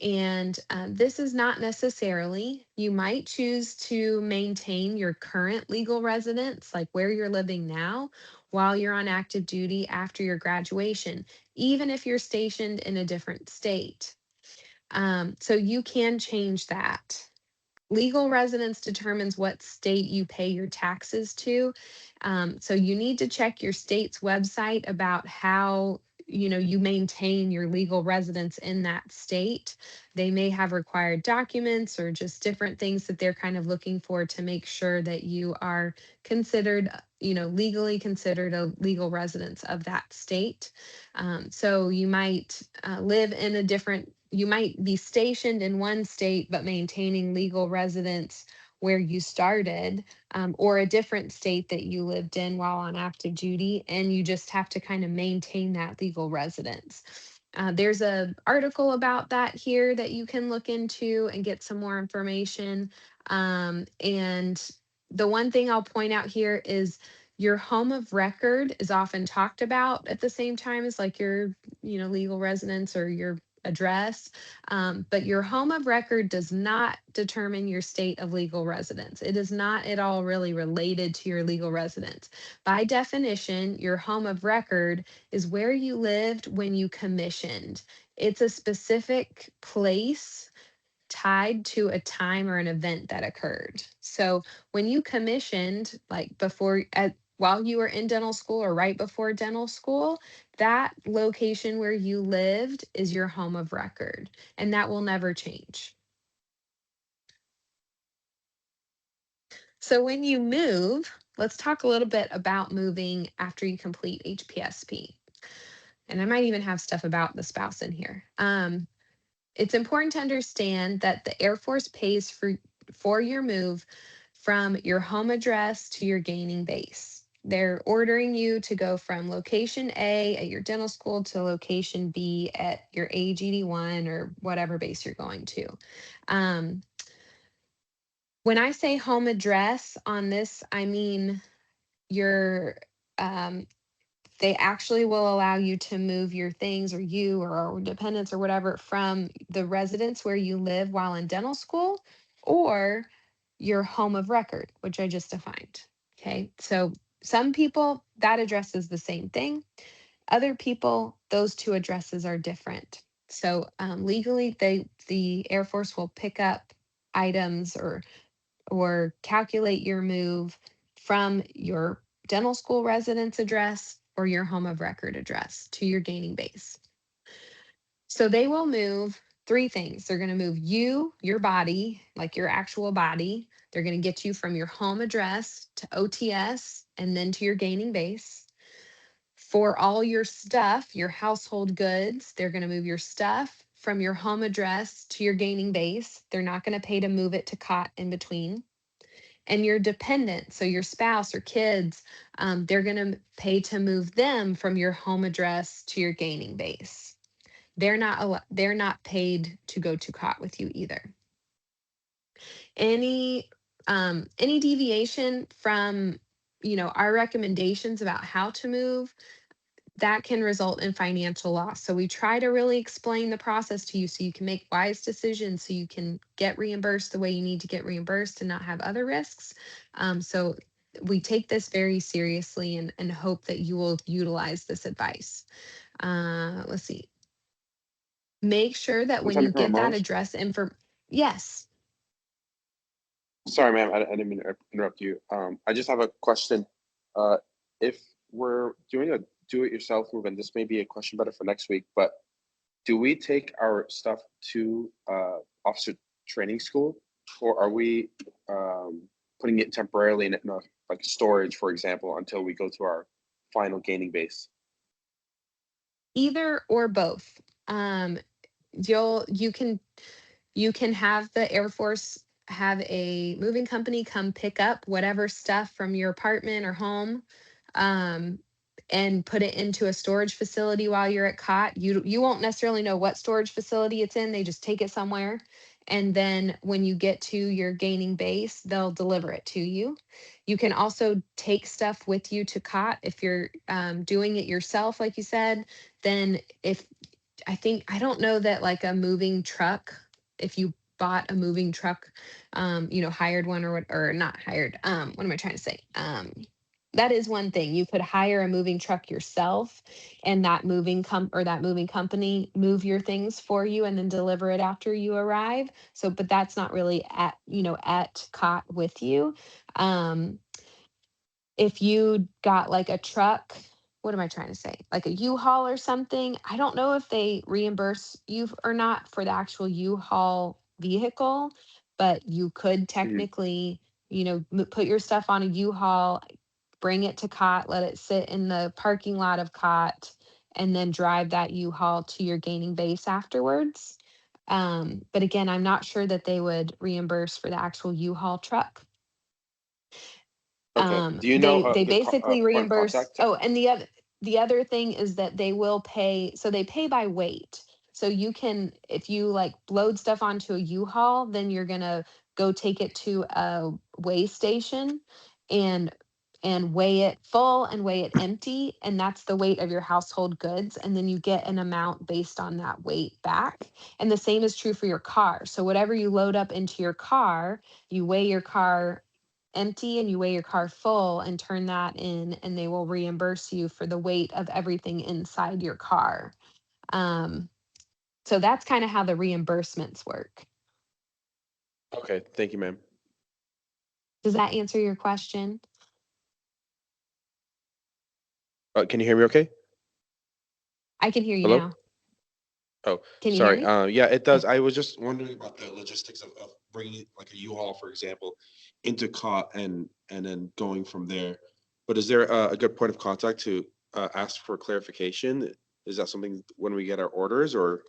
And this is not necessarily. You might choose to maintain your current legal residence, like where you're living now, while you're on active duty after your graduation, even if you're stationed in a different state. So you can change that. Legal residence determines what state you pay your taxes to. So you need to check your state's website about how you maintain your legal residence in that state. They may have required documents or just different things that they're kind of looking for to make sure that you are considered, legally considered a legal residence of that state. So you might live in a different, you might be stationed in one state, but maintaining legal residence where you started, or a different state that you lived in while on active duty, and you just have to kind of maintain that legal residence. There's a article about that here that you can look into and get some more information. And the one thing I'll point out here is your home of record is often talked about at the same time as like your, legal residence or your address. But your home of record does not determine your state of legal residence. It is not at all really related to your legal residence. By definition, your home of record is where you lived when you commissioned. It's a specific place tied to a time or an event that occurred. So when you commissioned, like while you were in dental school or right before dental school, that location where you lived is your home of record, and that will never change. So when you move, let's talk a little bit about moving after you complete HPSP. And I might even have stuff about the spouse in here. It's important to understand that the Air Force pays for your move from your home address to your gaining base. They're ordering you to go from location A at your dental school to location B at your AGD1 or whatever base you're going to. When I say home address on this, I mean your they actually will allow you to move your things or you or dependents or whatever from the residence where you live while in dental school or your home of record, which I just defined. Okay. So some people, that address is the same thing. Other people, those two addresses are different. So legally, the Air Force will pick up items or calculate your move from your dental school residence address or your home of record address to your gaining base. So they will move three things. They're going to move you, your body, like your actual body. They're going to get you from your home address to OTS and then to your gaining base. For all your stuff, your household goods, they're going to move your stuff from your home address to your gaining base. They're not going to pay to move it to COT in between. And your dependent, so your spouse or kids, they're going to pay to move them from your home address to your gaining base. They're not paid to go to COT with you either. Any deviation from our recommendations about how to move, that can result in financial loss. So we try to really explain the process to you so you can make wise decisions, so you can get reimbursed the way you need to get reimbursed and not have other risks. So we take this very seriously and hope that you will utilize this advice. Let's see. Make sure that when you get that address info, yes. Sorry, ma'am, I didn't mean to interrupt you. I just have a question. If we're doing a do-it-yourself move, and this may be a question better for next week, but do we take our stuff to officer training school, or are we putting it temporarily in like storage, for example, until we go to our final gaining base? Either or both. Um, you can have the Air Force have a moving company come pick up whatever stuff from your apartment or home, um, and put it into a storage facility while you're at COT. You won't necessarily know what storage facility it's in. They just take it somewhere. And then when you get to your gaining base, they'll deliver it to you. You can also take stuff with you to COT if you're doing it yourself, like you said. Then if I don't know that like a moving truck, if you bought a moving truck, hired one or what, or not hired, what am I trying to say? That is one thing. You could hire a moving truck yourself and that moving company move your things for you and then deliver it after you arrive. So, but that's not really at COT with you. Um, if you got like a truck, what am I trying to say? Like a U-Haul or something. I don't know if they reimburse you or not for the actual U-Haul vehicle, but you could Mhm. technically, put your stuff on a U-Haul, bring it to COT, let it sit in the parking lot of COT, and then drive that U-Haul to your gaining base afterwards. But again, I'm not sure that they would reimburse for the actual U-Haul truck. Okay. Do you know They a good basically point of reimburse. contact? Oh, and the other thing is that they will pay. So they pay by weight. So you can, if you like load stuff onto a U-Haul, then you're gonna go take it to a weigh station and weigh it full and weigh it empty, and that's the weight of your household goods, and then you get an amount based on that weight back. And the same is true for your car. So whatever you load up into your car, you weigh your car empty and you weigh your car full and turn that in, and they will reimburse you for the weight of everything inside your car. um, so that's kind of how the reimbursements work. Okay. Thank you, ma'am. Does that answer your question? Can you hear me okay? I can hear you Hello? now. Oh, Can you hear sorry. me? Yeah, it Oh. does. I was just wondering about the logistics of bringing like a U-Haul, for example, into COT and then going from there. But is there a good point of contact to ask for clarification? Is that something when we get our orders, or?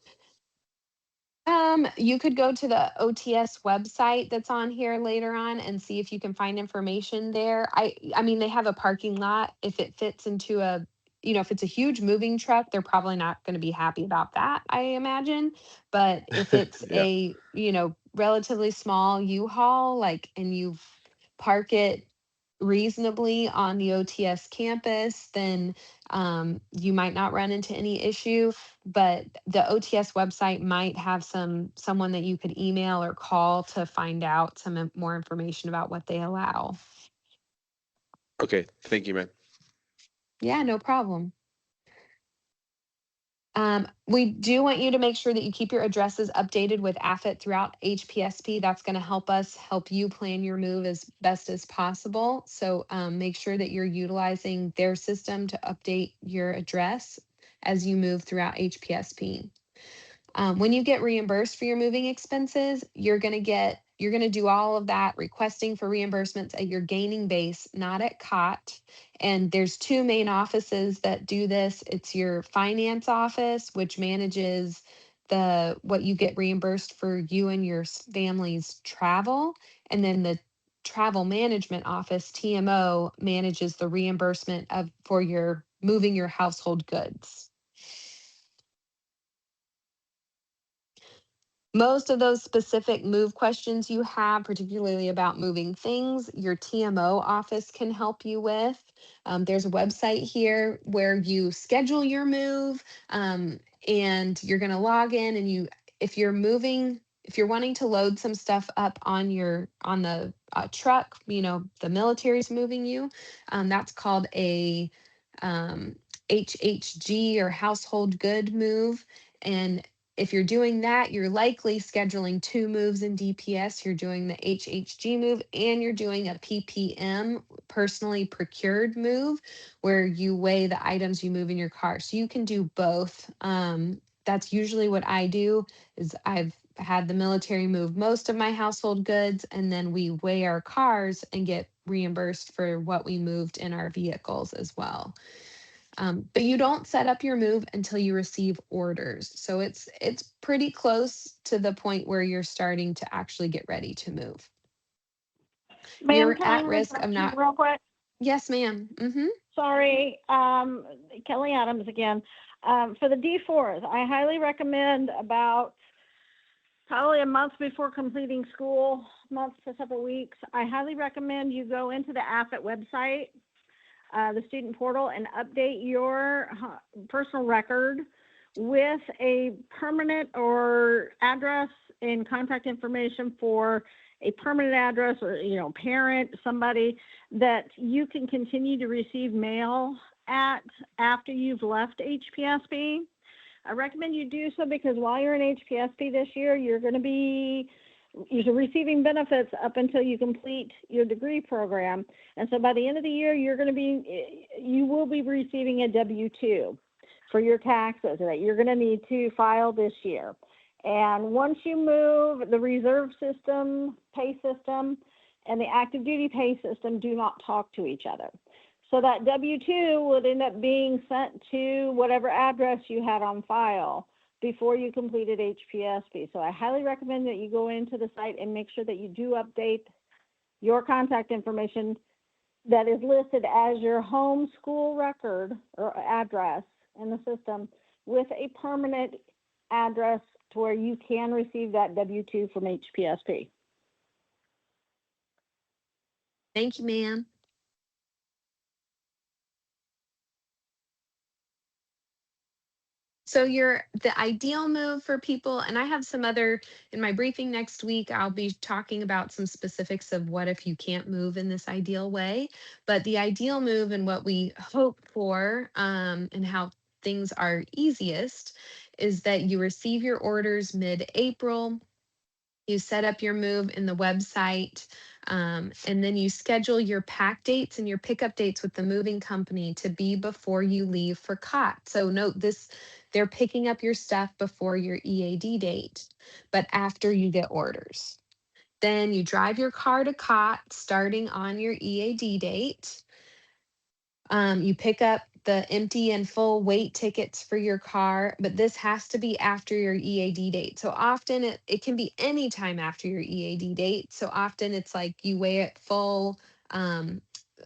You could go to the OTS website that's on here later on and see if you can find information there. I mean, they have a parking lot. If it fits into if it's a huge moving truck, they're probably not going to be happy about that, I imagine. But if it's Yeah. a, relatively small U-Haul, like, and you park it reasonably on the OTS campus, then you might not run into any issue. But the OTS website might have someone that you could email or call to find out some more information about what they allow. Okay. Thank you, man. Yeah, no problem. We do want you to make sure that you keep your addresses updated with AFIT throughout HPSP. That's going to help you plan your move as best as possible. So make sure that you're utilizing their system to update your address as you move throughout HPSP. When you get reimbursed for your moving expenses, you're going to do all of that requesting for reimbursements at your gaining base, not at COT. And there's two main offices that do this. It's your finance office, which manages what you get reimbursed for you and your family's travel. And then the travel management office, TMO, manages the reimbursement for your moving your household goods. Most of those specific move questions you have, particularly about moving things, your TMO office can help you with. There's a website here where you schedule your move, and you're going to log in, and if you're wanting to load some stuff up on the truck, the military's moving you, that's called a HHG or household good move. And if you're doing that, you're likely scheduling two moves in DPS. You're doing the HHG move and you're doing a PPM, personally procured move, where you weigh the items you move in your car. So you can do both. That's usually what I do. Is I've had the military move most of my household goods, and then we weigh our cars and get reimbursed for what we moved in our vehicles as well. But you don't set up your move until you receive orders. So it's pretty close to the point where you're starting to actually get ready to move. Ma'am, You're can I at risk of interrupt you not. real quick? Yes, ma'am. Sorry, Kelly Adams again. For the D4s, I highly recommend about probably a month before completing school, month to several weeks. I highly recommend you go into the AFIT website, the student portal, and update your personal record with a permanent or address and contact information for a permanent address or, parent, somebody that you can continue to receive mail at after you've left HPSP. I recommend you do so because while you're in HPSP this year, you're receiving benefits up until you complete your degree program. And so by the end of the year, you will be receiving a W-2 for your taxes that you're going to need to file this year. And once you move, the reserve system, pay system, and the active duty pay system do not talk to each other. So that W-2 would end up being sent to whatever address you had on file before you completed HPSP. So I highly recommend that you go into the site and make sure that you do update your contact information that is listed as your home school record or address in the system with a permanent address to where you can receive that W-2 from HPSP. Thank you, ma'am. So the ideal move for people, and I have some other in my briefing next week, I'll be talking about some specifics of what if you can't move in this ideal way. But the ideal move and what we hope for, and how things are easiest is that you receive your orders mid-April. You set up your move in the website, and then you schedule your pack dates and your pickup dates with the moving company to be before you leave for COT. So note this, they're picking up your stuff before your EAD date, but after you get orders. Then you drive your car to COT starting on your EAD date. You pick up the empty and full weight tickets for your car, but this has to be after your EAD date. So often it can be any time after your EAD date. So often it's like you weigh it full.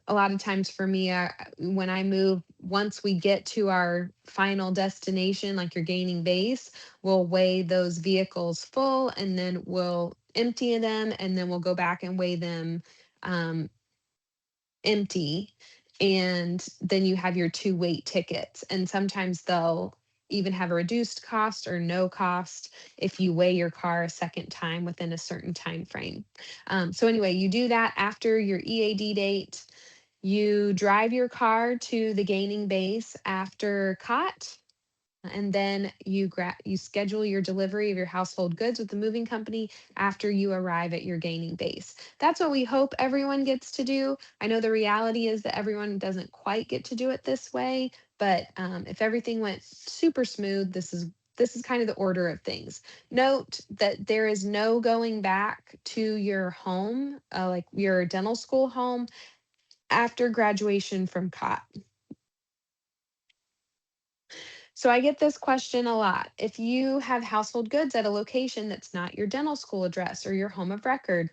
A lot of times for me, when I move, once we get to our final destination, like your gaining base, we'll weigh those vehicles full and then we'll empty them and then we'll go back and weigh them empty, and then you have your two weight tickets, and sometimes they'll even have a reduced cost or no cost if you weigh your car a second time within a certain time frame. So anyway, you do that after your EAD date. You drive your car to the gaining base after COT, and then you schedule your delivery of your household goods with the moving company after you arrive at your gaining base. That's what we hope everyone gets to do. I know the reality is that everyone doesn't quite get to do it this way, but if everything went super smooth, this is kind of the order of things. Note that there is no going back to your home, like your dental school home, after graduation from COT. So I get this question a lot. If you have household goods at a location that's not your dental school address or your home of record,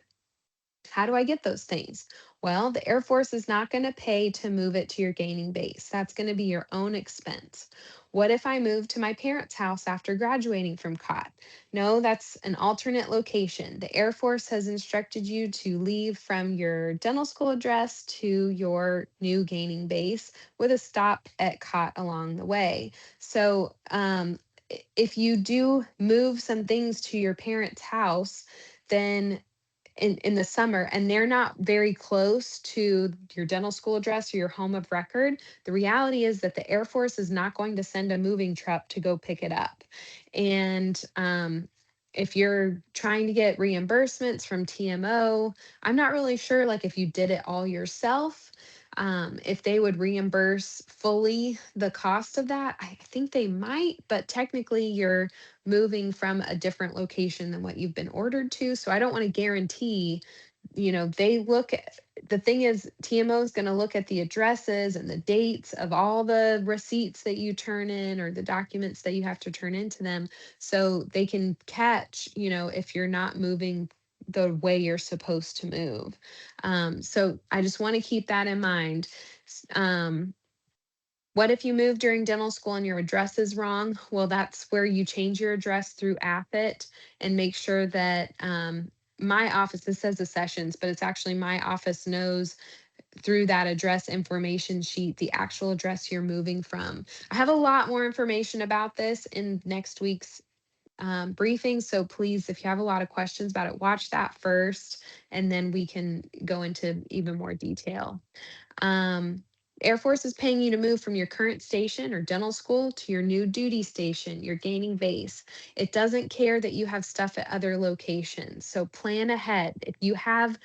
how do I get those things? Well, the Air Force is not going to pay to move it to your gaining base. That's going to be your own expense. What if I move to my parents' house after graduating from COT? No, that's an alternate location. The Air Force has instructed you to leave from your dental school address to your new gaining base with a stop at COT along the way. So, if you do move some things to your parents' house, then in the summer and they're not very close to your dental school address or your home of record, the reality is that the Air Force is not going to send a moving truck to go pick it up. And if you're trying to get reimbursements from TMO, I'm not really sure like if you did it all yourself. If they would reimburse fully the cost of that, I think they might, but technically you're moving from a different location than what you've been ordered to. So I don't want to guarantee, they look at, the thing is, TMO is going to look at the addresses and the dates of all the receipts that you turn in or the documents that you have to turn into them, so they can catch, if you're not moving the way you're supposed to move. So I just want to keep that in mind. What if you move during dental school and your address is wrong? Well, that's where you change your address through Appit and make sure that my office, this says the sessions, but it's actually my office knows through that address information sheet the actual address you're moving from. I have a lot more information about this in next week's briefing. So please, if you have a lot of questions about it, watch that first, and then we can go into even more detail. Um, Air Force is paying you to move from your current station or dental school to your new duty station, your gaining base. It doesn't care that you have stuff at other locations. So plan ahead. If you have,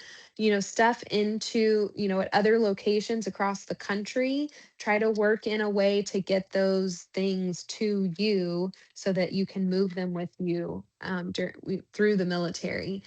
stuff into, at other locations across the country, try to work in a way to get those things to you so that you can move them with you through the military.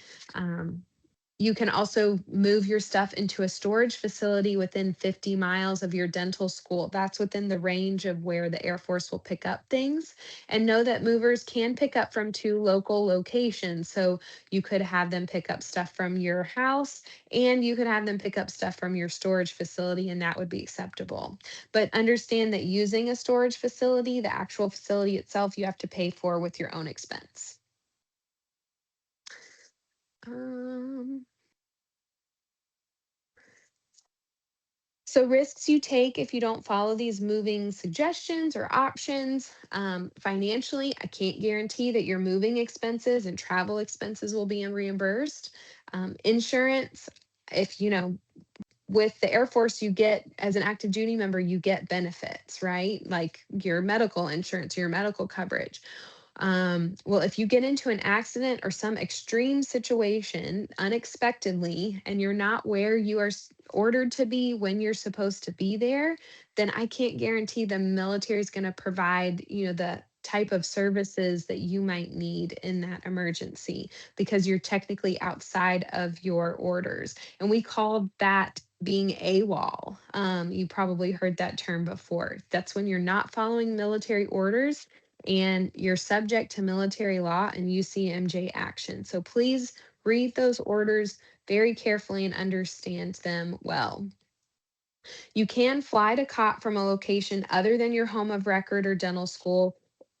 You can also move your stuff into a storage facility within 50 miles of your dental school. That's within the range of where the Air Force will pick up things. And know that movers can pick up from 2 local locations. So you could have them pick up stuff from your house, and you could have them pick up stuff from your storage facility, and that would be acceptable. But understand that using a storage facility, the actual facility itself, you have to pay for with your own expense. So risks you take if you don't follow these moving suggestions or options. Financially, I can't guarantee that your moving expenses and travel expenses will be reimbursed. Insurance, if with the Air Force, you get, as an active duty member, you get benefits, right? Like your medical insurance, your medical coverage. Well, if you get into an accident or some extreme situation unexpectedly, and you're not where you are ordered to be when you're supposed to be there, then I can't guarantee the military is going to provide, the type of services that you might need in that emergency, because you're technically outside of your orders. And we call that being AWOL. You probably heard that term before. That's when you're not following military orders and you're subject to military law and UCMJ action. So please read those orders very carefully and understand them well. You can fly to COP from a location other than your home of record or dental school.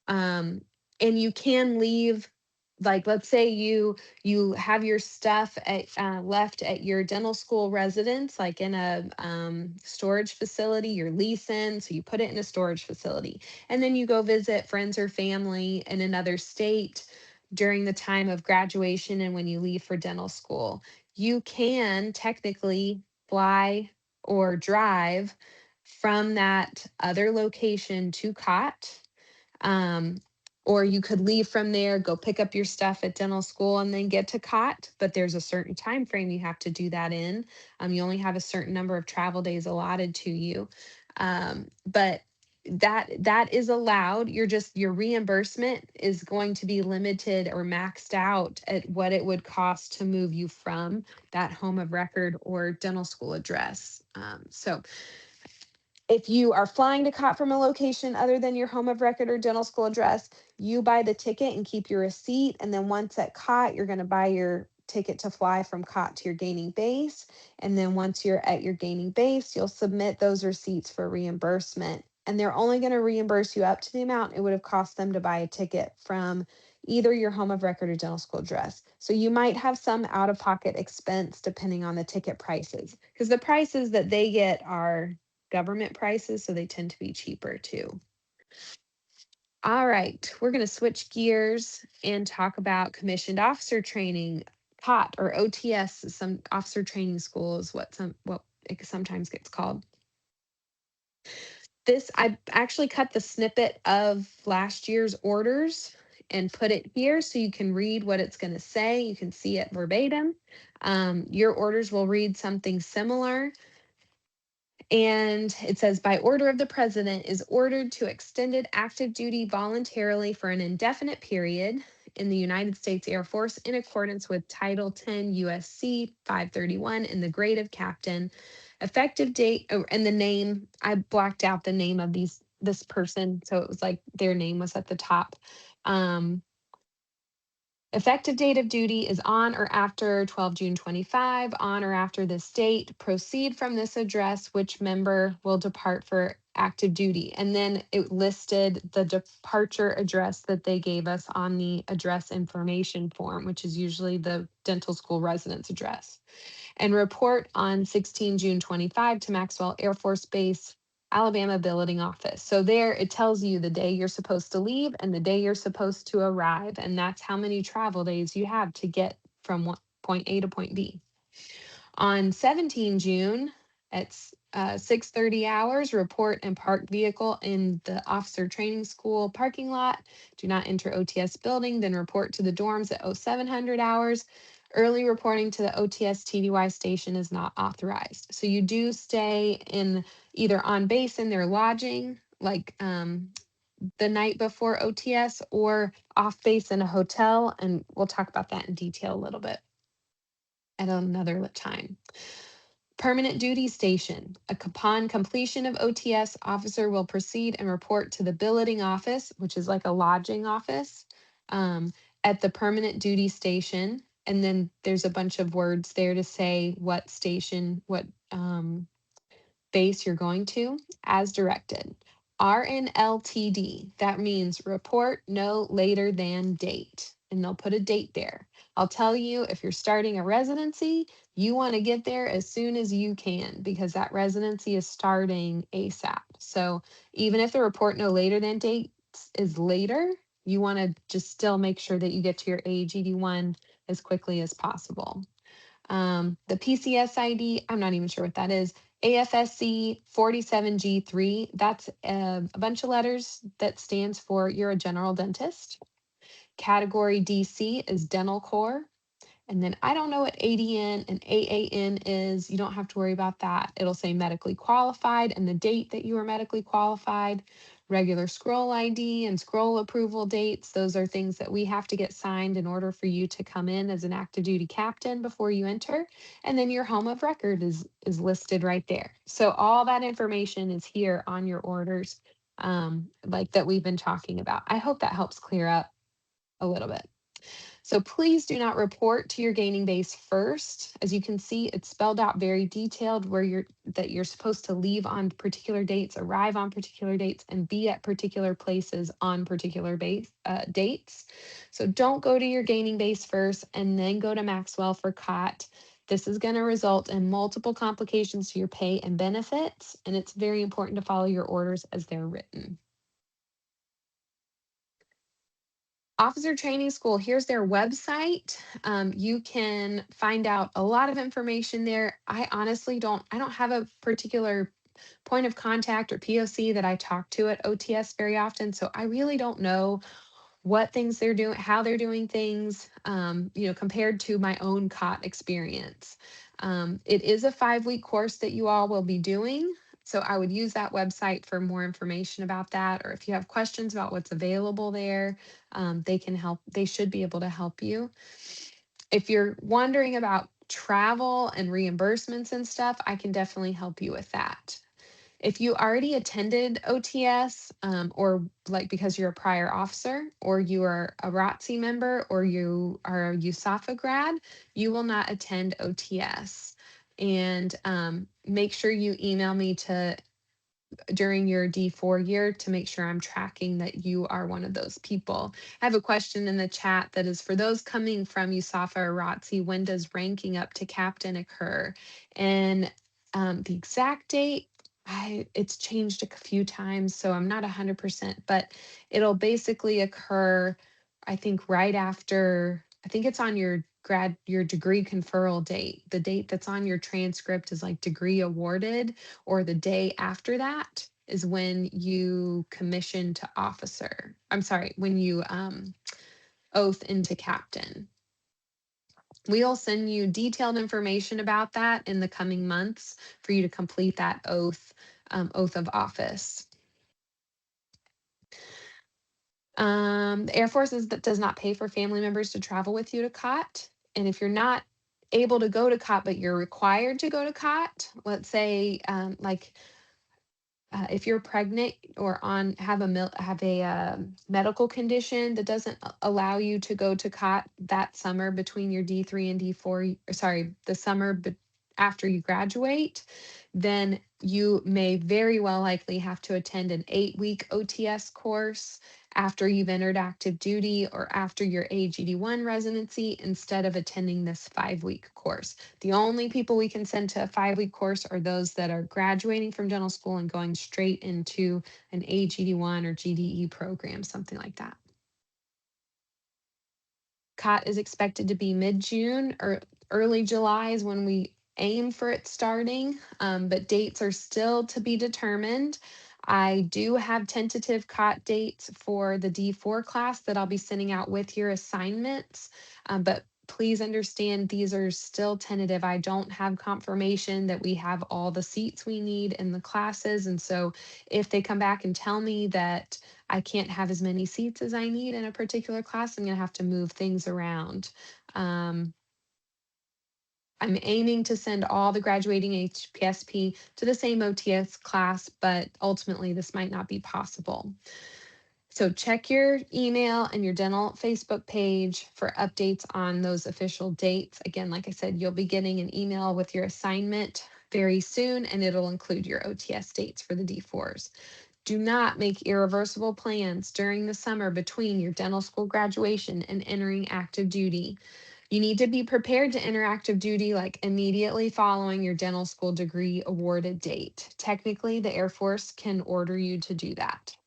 And you can leave, like, let's say you have your stuff left at your dental school residence, like in a storage facility you're leasing, so you put it in a storage facility, and then you go visit friends or family in another state during the time of graduation and when you leave for dental school. You can technically fly or drive from that other location to COT. Um, or you could leave from there, go pick up your stuff at dental school, and then get to COT. But there's a certain time frame you have to do that in. You only have a certain number of travel days allotted to you. But that is allowed. Your reimbursement is going to be limited or maxed out at what it would cost to move you from that home of record or dental school address. So if you are flying to COT from a location other than your home of record or dental school address, you buy the ticket and keep your receipt. And then once at COT, you're going to buy your ticket to fly from COT to your gaining base. And then once you're at your gaining base, you'll submit those receipts for reimbursement. And they're only going to reimburse you up to the amount it would have cost them to buy a ticket from either your home of record or dental school address. So you might have some out of pocket expense depending on the ticket prices, because the prices that they get are government prices, so they tend to be cheaper too. All right, we're going to switch gears and talk about commissioned officer training, COT or OTS, some officer training school is what it sometimes gets called. I actually cut the snippet of last year's orders and put it here so you can read what it's going to say. You can see it verbatim. Your orders will read something similar. And it says, by order of the president, is ordered to extended active duty voluntarily for an indefinite period in the United States Air Force in accordance with Title 10 USC 531 in the grade of captain. Effective date, oh, and the name, I blocked out the name of this person, so it was like their name was at the top. Effective date of duty is on or after 12 June 25, on or after this date. Proceed from this address, which member will depart for active duty. And then it listed the departure address that they gave us on the address information form, which is usually the dental school residence address. And report on 16 June 25 to Maxwell Air Force Base, Alabama Billeting Office. So there it tells you the day you're supposed to leave and the day you're supposed to arrive. And that's how many travel days you have to get from point A to point B. On 17 June at 6:30 hours, report and park vehicle in the officer training school parking lot. Do not enter OTS building, then report to the dorms at 0700 hours. Early reporting to the OTS TDY station is not authorized. So you do stay in either on base in their lodging, like the night before OTS, or off base in a hotel. And we'll talk about that in detail a little bit at another time. Permanent duty station. Upon completion of OTS, officer will proceed and report to the billeting office, which is like a lodging office, at the permanent duty station. And then there's a bunch of words there to say what station, what base you're going to, as directed. RNLTD, that means report no later than date. And they'll put a date there. I'll tell you, if you're starting a residency, you want to get there as soon as you can because that residency is starting ASAP. So even if the report no later than date is later, you want to just still make sure that you get to your AGD1 as quickly as possible. The PCS ID, I'm not even sure what that is. AFSC 47G3, that's a bunch of letters that stands for you're a general dentist. Category DC is dental core. And then I don't know what ADN and AAN is. You don't have to worry about that. It'll say medically qualified and the date that you were medically qualified. Regular scroll ID and scroll approval dates. Those are things that we have to get signed in order for you to come in as an active duty captain before you enter. And then your home of record is listed right there. So all that information is here on your orders, like that we've been talking about. I hope that helps clear up a little bit. So please do not report to your gaining base first. As you can see, it's spelled out very detailed where you're supposed to leave on particular dates, arrive on particular dates, and be at particular places on particular dates. So don't go to your gaining base first and then go to Maxwell for COT. This is going to result in multiple complications to your pay and benefits, and it's very important to follow your orders as they're written. Officer Training School, here's their website. You can find out a lot of information there. I honestly don't have a particular point of contact or POC that I talk to at OTS very often. So I really don't know what things they're doing, how they're doing things, compared to my own COT experience. It is a 5-week course that you all will be doing. So I would use that website for more information about that. Or if you have questions about what's available there, they can help. They should be able to help you. If you're wondering about travel and reimbursements and stuff, I can definitely help you with that. If you already attended OTS, or like because you're a prior officer, or you are a ROTC member, or you are a USAFA grad, you will not attend OTS. And make sure you email me during your D4 year to make sure I'm tracking that you are one of those people. I have a question in the chat that is for those coming from USAFA or ROTC, when does ranking up to captain occur? And the exact date, it's changed a few times, so I'm not 100%, but it'll basically occur, I think, right after, I think it's on your degree conferral date. The date that's on your transcript is like degree awarded, or the day after that is when you commission to officer. I'm sorry, when you oath into captain. We'll send you detailed information about that in the coming months for you to complete that oath of office. The Air Force does not pay for family members to travel with you to COT. And if you're not able to go to COT, but you're required to go to COT, let's say if you're pregnant or have a medical condition that doesn't allow you to go to COT that summer between your D3 and D4, sorry, the summer after you graduate, then you may very well likely have to attend an 8-week OTS course after you've entered active duty or after your AGD1 residency instead of attending this 5-week course. The only people we can send to a 5-week course are those that are graduating from dental school and going straight into an AGD1 or GDE program, something like that. COT is expected to be mid-June or early July is when we aim for it starting, but dates are still to be determined. I do have tentative COT dates for the D4 class that I'll be sending out with your assignments, but please understand these are still tentative. I don't have confirmation that we have all the seats we need in the classes. And so if they come back and tell me that I can't have as many seats as I need in a particular class, I'm going to have to move things around. I'm aiming to send all the graduating HPSP to the same OTS class, but ultimately this might not be possible. So check your email and your dental Facebook page for updates on those official dates. Again, like I said, you'll be getting an email with your assignment very soon, and it'll include your OTS dates for the D4s. Do not make irreversible plans during the summer between your dental school graduation and entering active duty. You need to be prepared to enter active duty like immediately following your dental school degree awarded date. Technically, the Air Force can order you to do that.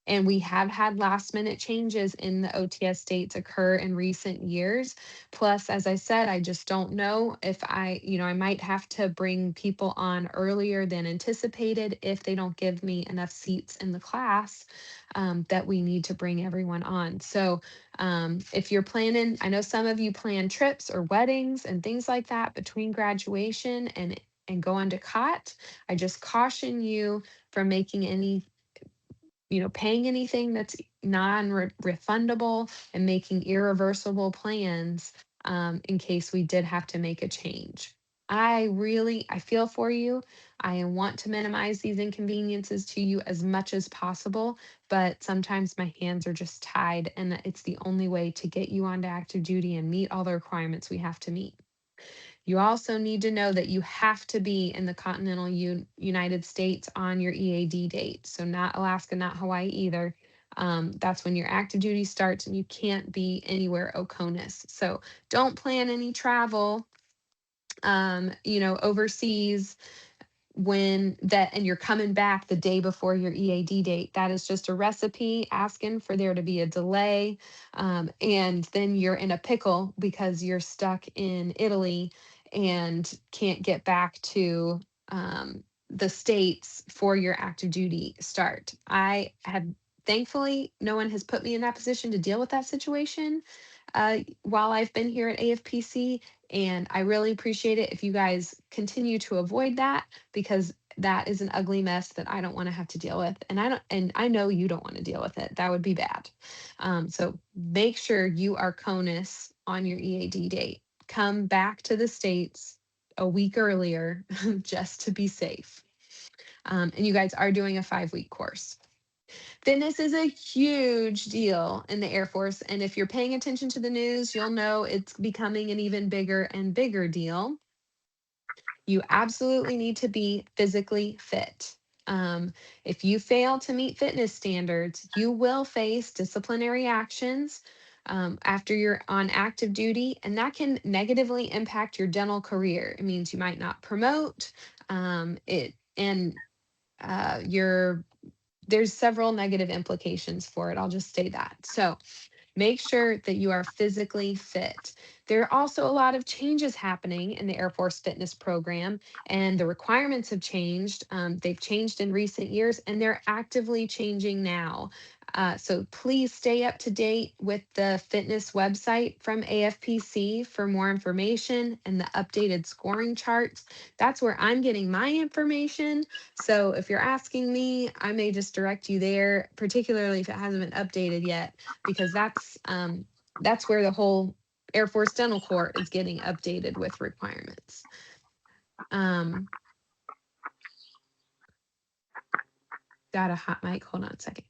And we have had last minute changes in the OTS dates occur in recent years. Plus, as I said, I just don't know if I might have to bring people on earlier than anticipated if they don't give me enough seats in the class that we need to bring everyone on. So if you're planning, I know some of you plan trips or weddings and things like that between graduation and going to COT. I just caution you from making any paying anything that's non-refundable and making irreversible plans in case we did have to make a change. I feel for you. I want to minimize these inconveniences to you as much as possible, but sometimes my hands are just tied and it's the only way to get you onto active duty and meet all the requirements we have to meet. You also need to know that you have to be in the continental United States on your EAD date. So not Alaska, not Hawaii either. That's when your active duty starts and you can't be anywhere OCONUS. So don't plan any travel, overseas and you're coming back the day before your EAD date. That is just a recipe asking for there to be a delay. And then you're in a pickle because you're stuck in Italy and can't get back to the States for your active duty start. Thankfully, no one has put me in that position to deal with that situation while I've been here at AFPC. And I really appreciate it if you guys continue to avoid that, because that is an ugly mess that I don't want to have to deal with. And I know you don't want to deal with it. That would be bad. So make sure you are CONUS on your EAD date. Come back to the States a week earlier just to be safe. And you guys are doing a 5-week course. Fitness is a huge deal in the Air Force. And if you're paying attention to the news, you'll know it's becoming an even bigger and bigger deal. You absolutely need to be physically fit. If you fail to meet fitness standards, you will face disciplinary actions after you're on active duty, and that can negatively impact your dental career. It means you might not promote there's several negative implications for it. I'll just say that. So make sure that you are physically fit. There are also a lot of changes happening in the Air Force fitness program, and the requirements have changed. They've changed in recent years, and they're actively changing now. So please stay up to date with the fitness website from AFPC for more information and the updated scoring charts. That's where I'm getting my information. So if you're asking me, I may just direct you there, particularly if it hasn't been updated yet, because that's where the whole Air Force Dental Corps is getting updated with requirements. Got a hot mic. Hold on a second.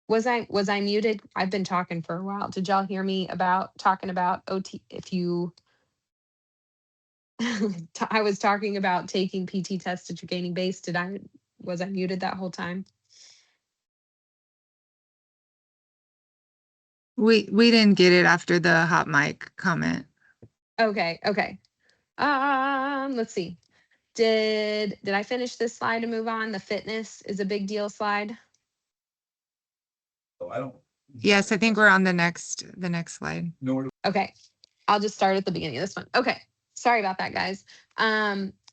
Was I muted? I've been talking for a while. Did y'all hear me about talking about OT? If you, I was talking about taking PT tests at your gaining base. Was I muted that whole time? We didn't get it after the hot mic comment. Okay, okay. Let's see. Did I finish this slide and move on? The fitness is a big deal slide. Yes, I think we're on the next slide. Okay. I'll just start at the beginning of this one. Okay. Sorry about that, guys.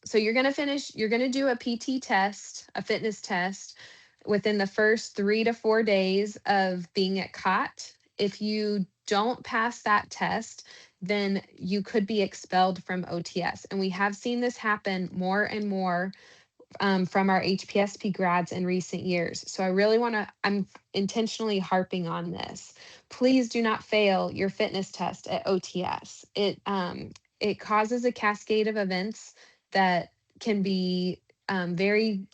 So you're going to do a PT test, a fitness test within the first 3 to 4 days of being at COT. If you don't pass that test, then you could be expelled from OTS. And we have seen this happen more and more from our HPSP grads in recent years. So I'm intentionally harping on this. Please do not fail your fitness test at OTS. It causes a cascade of events that can be very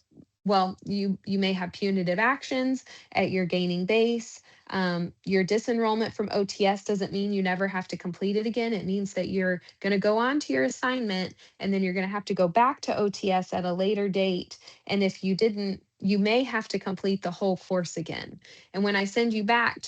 well, you may have punitive actions at your gaining base. Your disenrollment from OTS doesn't mean you never have to complete it again. It means that you're going to go on to your assignment and then you're going to have to go back to OTS at a later date. And if you didn't, you may have to complete the whole course again. And when I send you back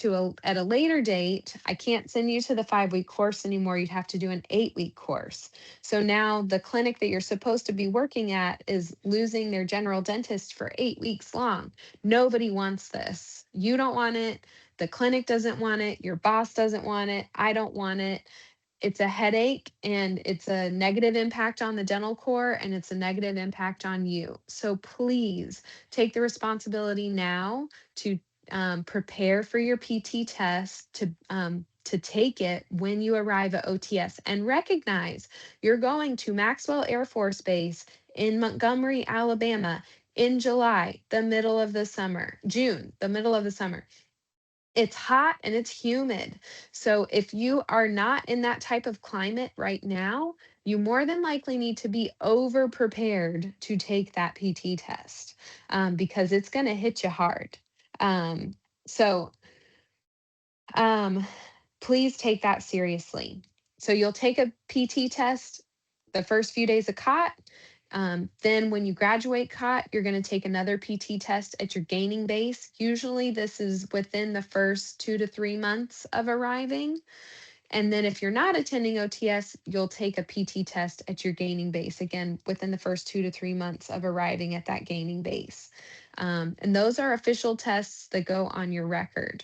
at a later date, I can't send you to the 5-week course anymore. You'd have to do an 8-week course. So now the clinic that you're supposed to be working at is losing their general dentist for 8 weeks long. Nobody wants this. You don't want it. The clinic doesn't want it. Your boss doesn't want it. I don't want it. It's a headache and it's a negative impact on the dental core and it's a negative impact on you. So please take the responsibility now to prepare for your PT test, to take it when you arrive at OTS, and recognize you're going to Maxwell Air Force Base in Montgomery, Alabama in July, the middle of the summer, June, the middle of the summer. It's hot and it's humid. So if you are not in that type of climate right now, you more than likely need to be over prepared to take that PT test, because it's going to hit you hard. So please take that seriously. So you'll take a PT test the first few days of COT. Then when you graduate COT, you're going to take another PT test at your gaining base. Usually this is within the first 2 to 3 months of arriving. And then if you're not attending OTS, you'll take a PT test at your gaining base, again, within the first 2 to 3 months of arriving at that gaining base. And those are official tests that go on your record.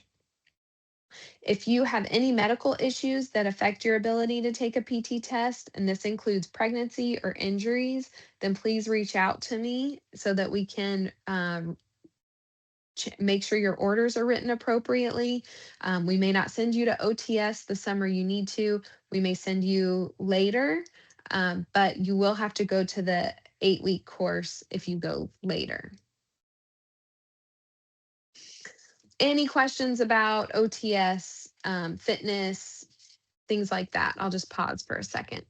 If you have any medical issues that affect your ability to take a PT test, and this includes pregnancy or injuries, then please reach out to me so that we can make sure your orders are written appropriately. We may not send you to OTS the summer you need to. We may send you later, but you will have to go to the 8-week course if you go later. Any questions about OTS, fitness, things like that? I'll just pause for a second.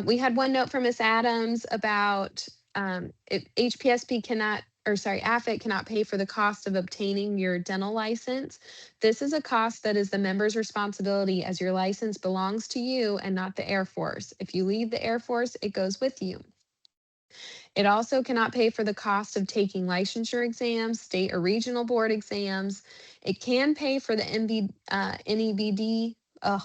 We had one note from Ms. Adams about if HPSP cannot, or sorry, AFIT cannot pay for the cost of obtaining your dental license. This is a cost that is the member's responsibility, as your license belongs to you and not the Air Force. If you leave the Air Force, it goes with you. It also cannot pay for the cost of taking licensure exams, state or regional board exams. It can pay for the NEBD,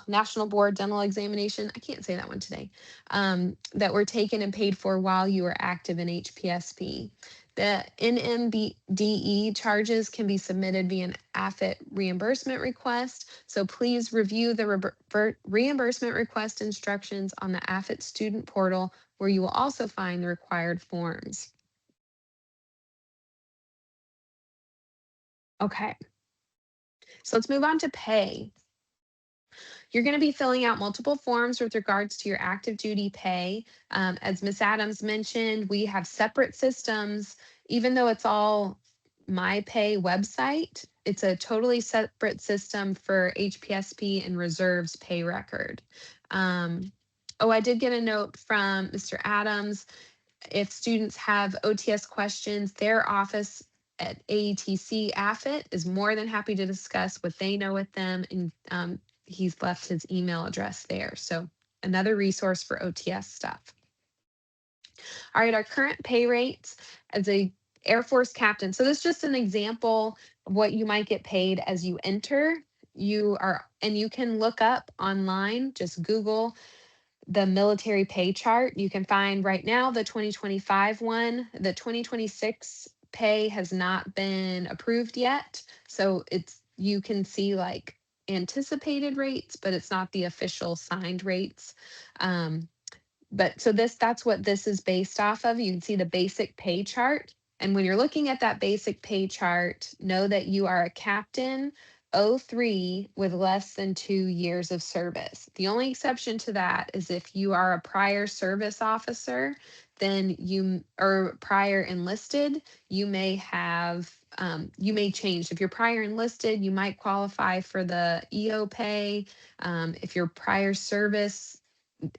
National Board Dental Examination. I can't say that one today. That were taken and paid for while you were active in HPSP. The NMBDE charges can be submitted via an AFIT reimbursement request. So please review the reimbursement request instructions on the AFIT student portal, where you will also find the required forms. Okay, so let's move on to pay. You're going to be filling out multiple forms with regards to your active duty pay. As Ms. Adams mentioned, we have separate systems, even though it's all my pay website. It's a totally separate system for HPSP and reserves pay record. I did get a note from Mr. Adams. If students have OTS questions, their office at AETC AFIT is more than happy to discuss what they know with them, and he's left his email address there. So another resource for OTS stuff. All right, our current pay rates as a Air Force captain. So this is just an example of what you might get paid as you enter. And you can look up online, just Google the military pay chart. You can find right now the 2025 one. The 2026 pay has not been approved yet. So you can see like anticipated rates, but it's not the official signed rates. But so that's what this is based off of. You can see the basic pay chart. And when you're looking at that basic pay chart, know that you are a captain 03 with less than 2 years of service. The only exception to that is if you are a prior service officer, then or prior enlisted, you may have, you may change. If you're prior enlisted, you might qualify for the EO pay. If you're prior service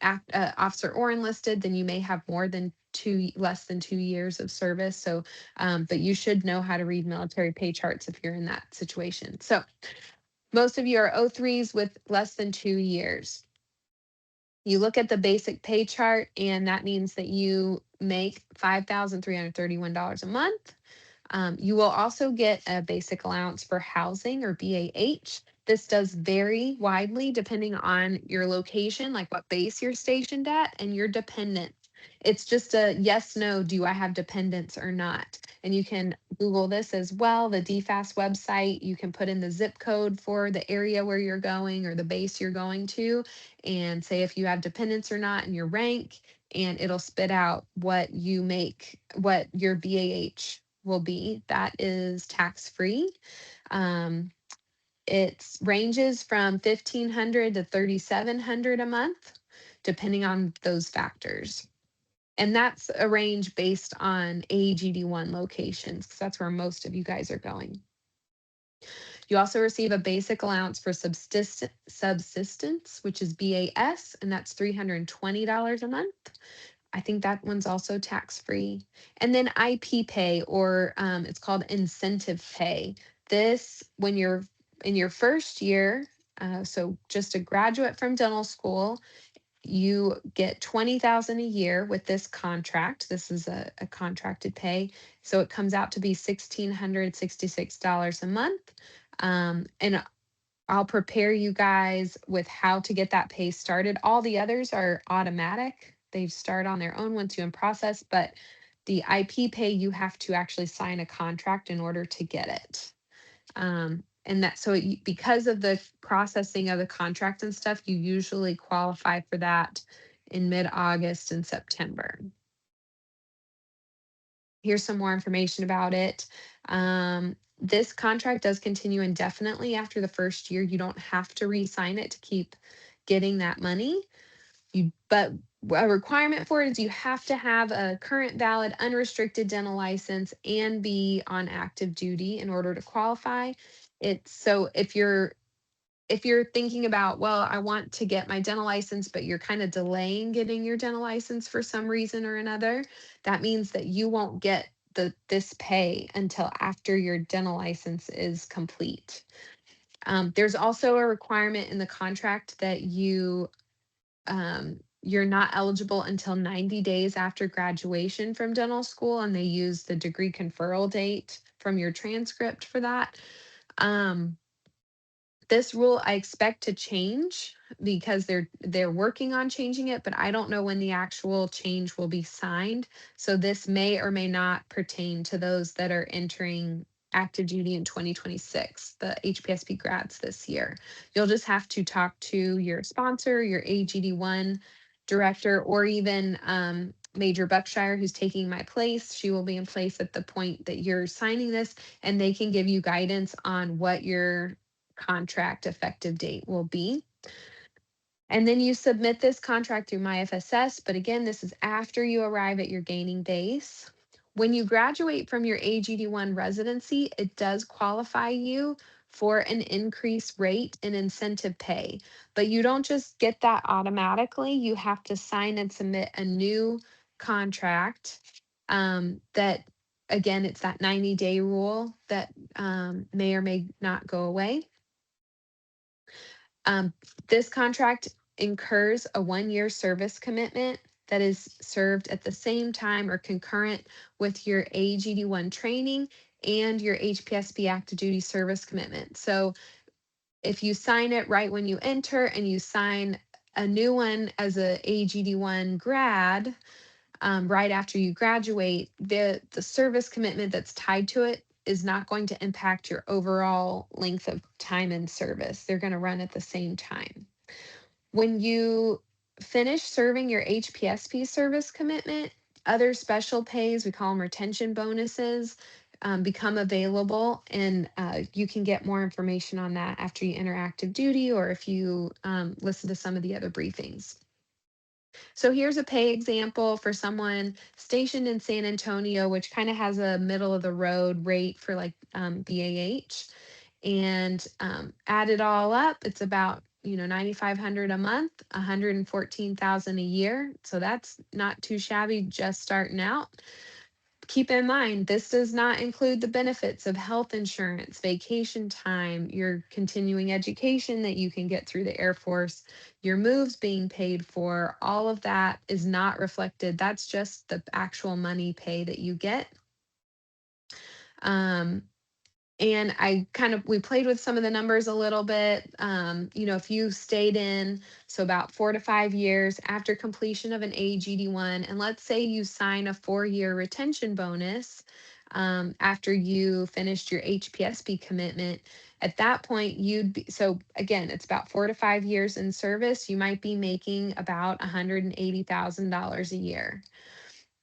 officer or enlisted, then you may have less than 2 years of service. So, but you should know how to read military pay charts if you're in that situation. So most of you are 03s with less than 2 years. You look at the basic pay chart, and that means that you make $5,331 a month. You will also get a basic allowance for housing, or BAH. This does vary widely depending on your location, like what base you're stationed at, and your dependent. It's just a yes, no, do I have dependents or not? And you can Google this as well, the DFAS website. You can put in the zip code for the area where you're going or the base you're going to, and say if you have dependents or not and your rank, and it'll spit out what you make, what your BAH will be. That is tax-free. It ranges from $1,500 to $3,700 a month, depending on those factors. And that's a range based on AGD1 locations, because that's where most of you guys are going. You also receive a basic allowance for subsistence, which is BAS, and that's $320 a month. I think that one's also tax-free. And then IP pay, or it's called incentive pay. This, when you're in your first year, so just a graduate from dental school, you get 20,000 a year with this contract. This is a contracted pay. So it comes out to be $1,666 a month. And I'll prepare you guys with how to get that pay started. All the others are automatic. They start on their own once you in process, but the IP pay, you have to actually sign a contract in order to get it. And that, so because of the processing of the contract and stuff, you usually qualify for that in mid-August and September. Here's some more information about it. This contract does continue indefinitely after the first year. You don't have to re-sign it to keep getting that money. But a requirement for it is you have to have a current valid unrestricted dental license and be on active duty in order to qualify. So if you're thinking about, well, I want to get my dental license, but you're kind of delaying getting your dental license for some reason or another, that means that you won't get this pay until after your dental license is complete. There's also a requirement in the contract that you're not eligible until 90 days after graduation from dental school, and they use the degree conferral date from your transcript for that. This rule I expect to change because they're working on changing it, but I don't know when the actual change will be signed. So this may or may not pertain to those that are entering active duty in 2026, the HPSP grads this year. You'll just have to talk to your sponsor, your AGD1 director, or even Major Buckshire, who's taking my place. She will be in place at the point that you're signing this, and they can give you guidance on what your contract effective date will be. And then you submit this contract through MyFSS, but again, this is after you arrive at your gaining base. When you graduate from your AGD1 residency, it does qualify you for an increased rate in incentive pay, but you don't just get that automatically. You have to sign and submit a new contract that, again, it's that 90-day rule that may or may not go away. This contract incurs a 1-year service commitment that is served at the same time or concurrent with your AGD1 training and your HPSP active duty service commitment. So if you sign it right when you enter and you sign a new one as a AGD1 grad, right after you graduate, the service commitment that's tied to it is not going to impact your overall length of time in service. They're going to run at the same time. When you finish serving your HPSP service commitment, other special pays, we call them retention bonuses, become available, and you can get more information on that after you enter active duty or if you listen to some of the other briefings. So here's a pay example for someone stationed in San Antonio, which kind of has a middle of the road rate for like BAH. And add it all up, it's about 9,500 a month, 114,000 a year. So that's not too shabby just starting out. Keep in mind, this does not include the benefits of health insurance, vacation time, your continuing education that you can get through the Air Force, your moves being paid for. All of that is not reflected. That's just the actual money pay that you get. And we played with some of the numbers a little bit. If you stayed in, so about 4 to 5 years after completion of an AGD1, and let's say you sign a 4-year retention bonus after you finished your HPSP commitment, at that point, so again, it's about 4 to 5 years in service, you might be making about $180,000 a year.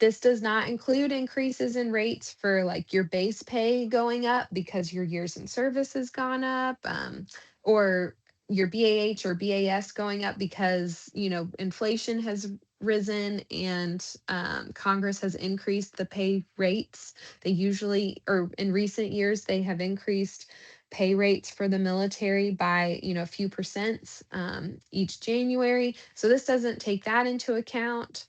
This does not include increases in rates for like your base pay going up because your years in service has gone up, or your BAH or BAS going up because, inflation has risen and Congress has increased the pay rates. They usually, or in recent years, they have increased pay rates for the military by, a few percents each January. So this doesn't take that into account.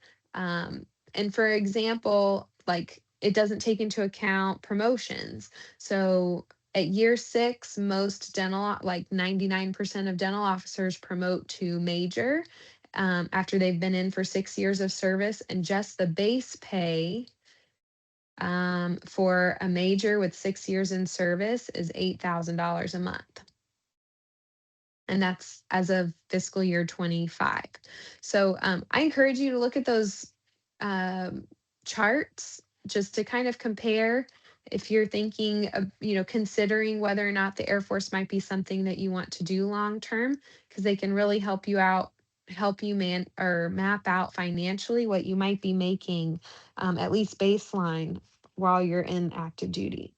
And for example, like it doesn't take into account promotions. So at year 6, most dental, like 99% of dental officers promote to major. after they've been in for 6 years of service, and just the base pay for a major with 6 years in service is $8,000 a month. And that's as of fiscal year 25. So I encourage you to look at those charts just to kind of compare if you're thinking of, considering whether or not the Air Force might be something that you want to do long term, because they can really help you out, help you map out financially what you might be making, at least baseline, while you're in active duty.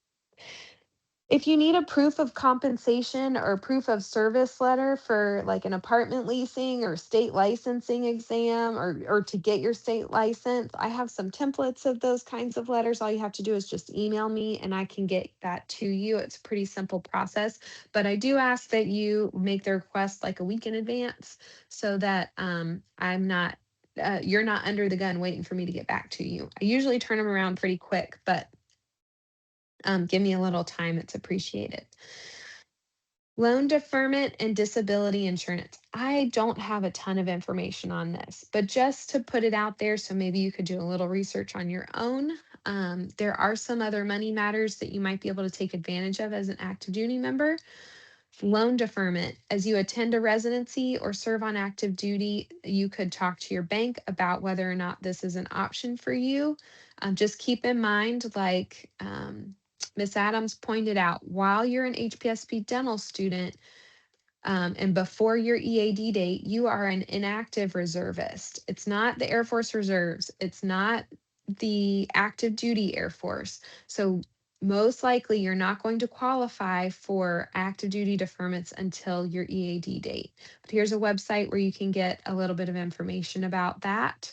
If you need a proof of compensation or proof of service letter for like an apartment leasing or state licensing exam, or to get your state license, I have some templates of those kinds of letters. All you have to do is just email me and I can get that to you. It's a pretty simple process, but I do ask that you make the request like a week in advance so that you're not under the gun waiting for me to get back to you. I usually turn them around pretty quick, but give me a little time, it's appreciated. Loan deferment and disability insurance. I don't have a ton of information on this, but just to put it out there, so maybe you could do a little research on your own. There are some other money matters that you might be able to take advantage of as an active duty member. Loan deferment. As you attend a residency or serve on active duty, you could talk to your bank about whether or not this is an option for you. Just keep in mind, like Ms. Adams pointed out, while you're an HPSP dental student, and before your EAD date, you are an inactive reservist. It's not the Air Force Reserves. It's not the active duty Air Force. So most likely you're not going to qualify for active duty deferments until your EAD date. But here's a website where you can get a little bit of information about that.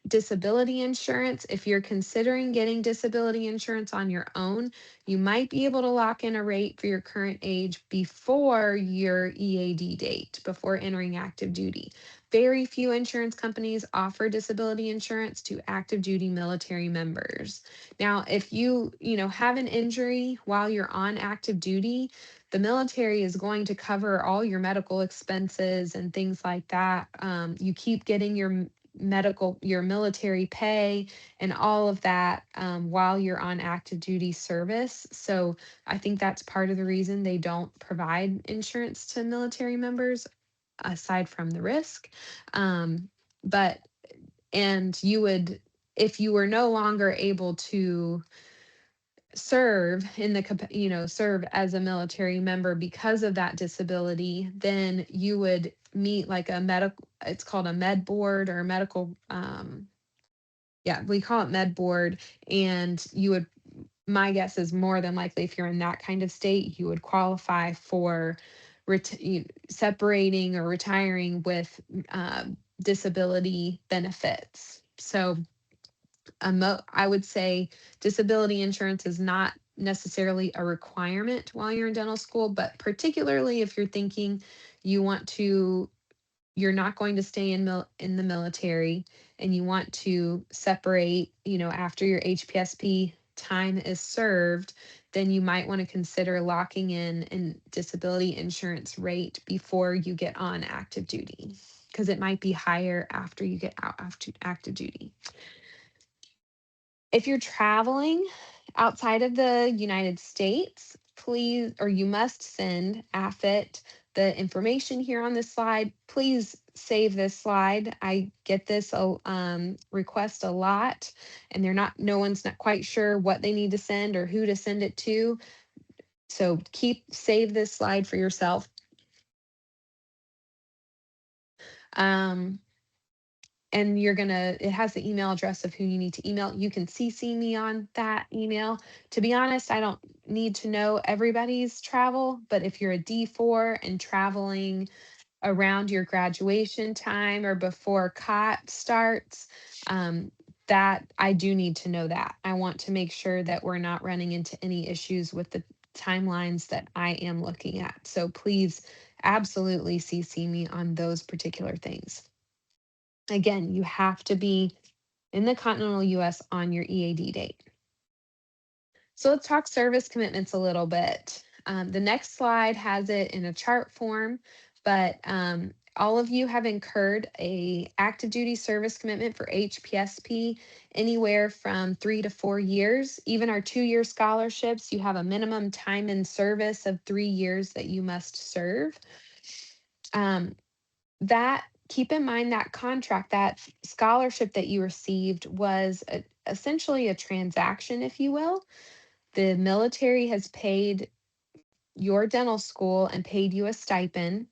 Disability insurance. If you're considering getting disability insurance on your own, you might be able to lock in a rate for your current age before your EAD date, before entering active duty. Very few insurance companies offer disability insurance to active duty military members. Now, if you have an injury while you're on active duty, the military is going to cover all your medical expenses and things like that. You keep getting your military pay and all of that while you're on active duty service. So I think that's part of the reason they don't provide insurance to military members, aside from the risk. But and you would, if you were no longer able to serve serve as a military member because of that disability, then you would meet like a medical, it's called a med board or a medical, yeah, we call it med board. And you would, my guess is more than likely, if you're in that kind of state, you would qualify for separating or retiring with disability benefits. So I would say disability insurance is not necessarily a requirement while you're in dental school, but particularly if you're thinking you want to, you're not going to stay in the military and you want to separate, after your HPSP time is served, then you might want to consider locking in a disability insurance rate before you get on active duty, because it might be higher after you get out after active duty. If you're traveling outside of the United States, please, or you must send AFIT the information here on this slide. Please save this slide. I get this request a lot, and no one's not quite sure what they need to send or who to send it to. So save this slide for yourself. And it has the email address of who you need to email. You can CC me on that email. To be honest, I don't need to know everybody's travel, but if you're a D4 and traveling around your graduation time or before COT starts, that I do need to know that. I want to make sure that we're not running into any issues with the timelines that I am looking at. So please absolutely CC me on those particular things. Again, you have to be in the continental US on your EAD date. So let's talk service commitments a little bit. The next slide has it in a chart form, but all of you have incurred a active duty service commitment for HPSP anywhere from 3 to 4 years. Even our 2-year scholarships, you have a minimum time in service of 3 years that you must serve. That keep in mind that contract, that scholarship that you received was essentially a transaction, if you will. The military has paid your dental school and paid you a stipend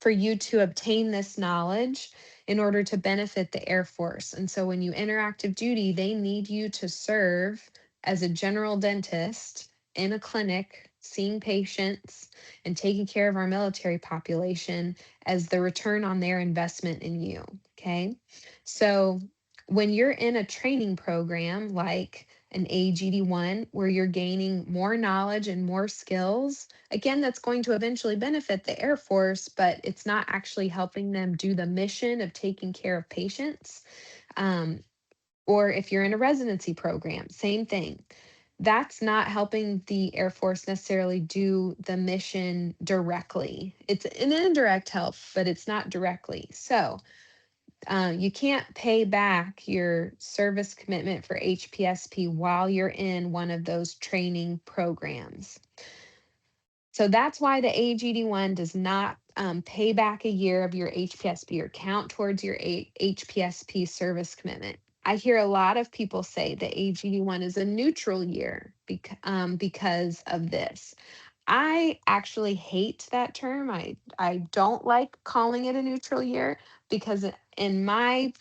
for you to obtain this knowledge in order to benefit the Air Force. And so when you enter active duty, they need you to serve as a general dentist in a clinic, seeing patients and taking care of our military population as the return on their investment in you. Okay. So when you're in a training program like an AGD1, where you're gaining more knowledge and more skills, again, that's going to eventually benefit the Air Force, but it's not actually helping them do the mission of taking care of patients. Or if you're in a residency program, same thing. That's not helping the Air Force necessarily do the mission directly. It's an indirect help, but it's not directly. So you can't pay back your service commitment for HPSP while you're in one of those training programs. So that's why the AGD1 does not pay back a year of your HPSP or count towards your HPSP service commitment. I hear a lot of people say the AGD1 is a neutral year because of this. I actually hate that term. I don't like calling it a neutral year because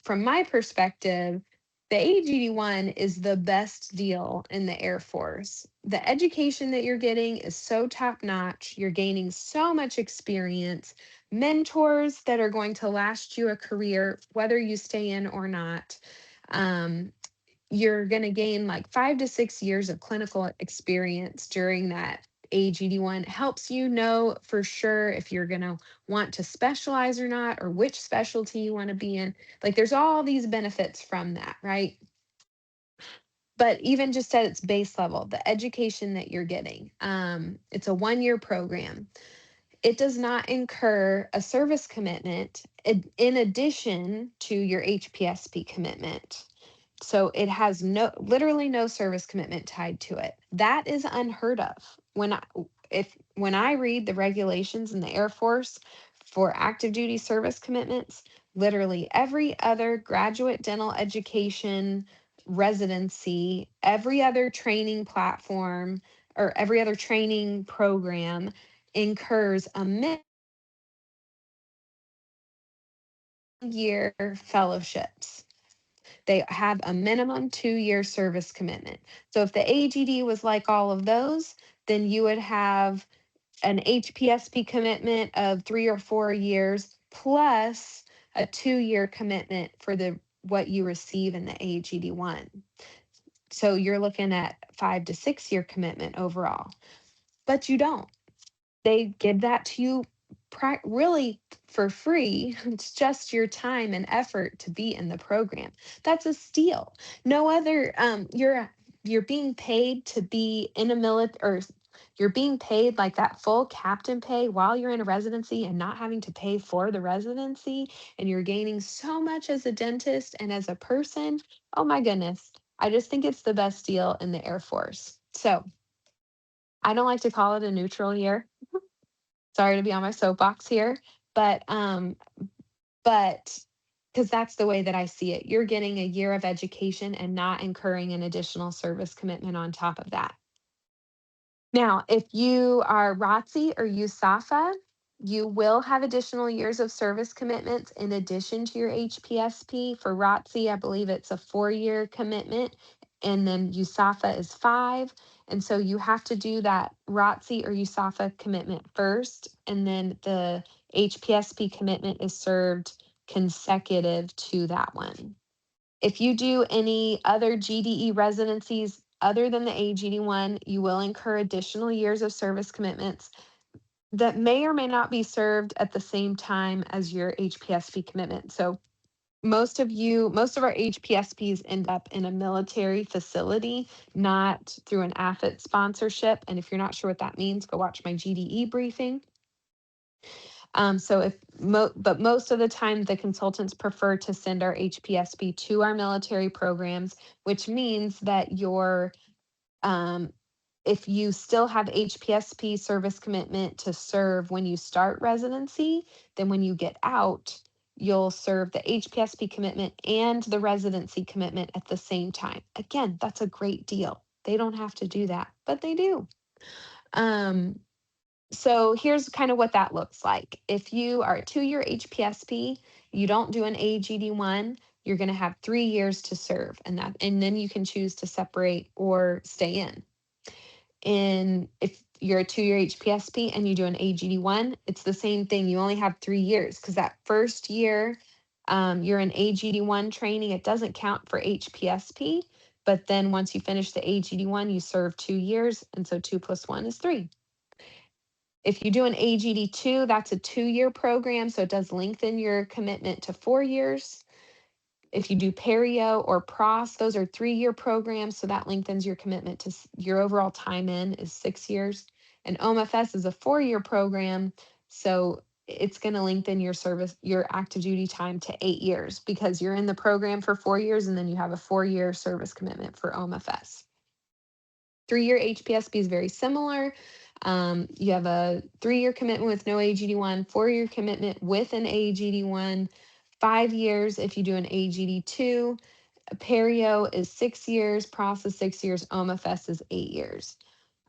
from my perspective, the AGD1 is the best deal in the Air Force. The education that you're getting is so top notch. You're gaining so much experience, mentors that are going to last you a career, whether you stay in or not. You're going to gain like 5 to 6 years of clinical experience during that AGD1. Helps you know for sure if you're going to want to specialize or not, or which specialty you want to be in. Like there's all these benefits from that, right? But even just at its base level, the education that you're getting, it's a 1-year program. It does not incur a service commitment in addition to your HPSP commitment. So it has literally no service commitment tied to it. That is unheard of. When I read the regulations in the Air Force for active duty service commitments, literally every other graduate dental education residency, every other training platform or every other training program incurs a year fellowships. They have a minimum 2-year service commitment. So if the AGD was like all of those, then you would have an HPSP commitment of 3 or 4 years plus a 2-year commitment for what you receive in the AGD1. So you're looking at 5 to 6 year commitment overall. But you don't. They give that to you really for free. It's just your time and effort to be in the program. That's a steal. No other you're being paid to be in a or you're being paid like that full captain pay while you're in a residency and not having to pay for the residency, and you're gaining so much as a dentist and as a person. Oh my goodness. I just think it's the best deal in the Air Force. So I don't like to call it a neutral year. Sorry to be on my soapbox here, but because that's the way that I see it. You're getting a year of education and not incurring an additional service commitment on top of that. Now, if you are ROTC or USAFA, you will have additional years of service commitments in addition to your HPSP. For ROTC, I believe it's a 4-year commitment, and then USAFA is 5. And so you have to do that ROTC or USAFA commitment first, and then the HPSP commitment is served consecutive to that one. If you do any other GDE residencies other than the AGD1, you will incur additional years of service commitments that may or may not be served at the same time as your HPSP commitment. So most of our HPSPs end up in a military facility, not through an AFIT sponsorship. And if you're not sure what that means, go watch my GDE briefing. But most of the time, the consultants prefer to send our HPSP to our military programs, which means that um, if you still have HPSP service commitment to serve when you start residency, then when you get out, you'll serve the HPSP commitment and the residency commitment at the same time. Again, that's a great deal. They don't have to do that, but they do. Um, so here's kind of what that looks like. If you are a 2-year HPSP, you don't do an AGD1, you're going to have 3 years to serve, and then you can choose to separate or stay in. And if you're a 2-year HPSP and you do an AGD1, it's the same thing. You only have 3 years because that first year you're in AGD1 training. It doesn't count for HPSP, but then once you finish the AGD1, you serve 2 years, and so 2 + 1 is 3. If you do an AGD2, that's a 2-year program, so it does lengthen your commitment to 4 years. If you do perio or pros, those are 3-year programs, so that lengthens your commitment to your overall time in is 6 years. And OMFS is a 4-year program, so it's going to lengthen your active duty time to 8 years because you're in the program for 4 years and then you have a 4-year service commitment for OMFS. 3-year HPSP is very similar. You have a 3-year commitment with no AGD1, 4-year commitment with an AGD1, 5 years if you do an AGD2. Perio is 6 years, PROS is 6 years, OMFS is 8 years.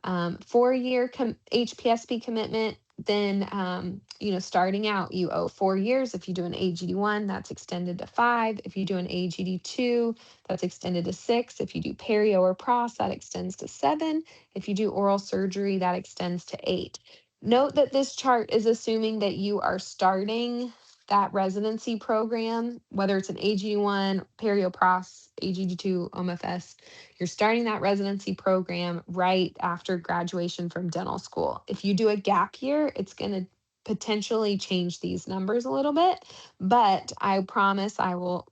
4-year HPSP commitment, then starting out, you owe 4 years. If you do an AGD1, that's extended to 5. If you do an AGD2, that's extended to 6. If you do perio or pros, that extends to 7. If you do oral surgery, that extends to 8. Note that this chart is assuming that you are starting that residency program, whether it's an AGD1, perio, pros, AGD2, OMFS, you're starting that residency program right after graduation from dental school. If you do a gap year, it's going to potentially change these numbers a little bit, but I promise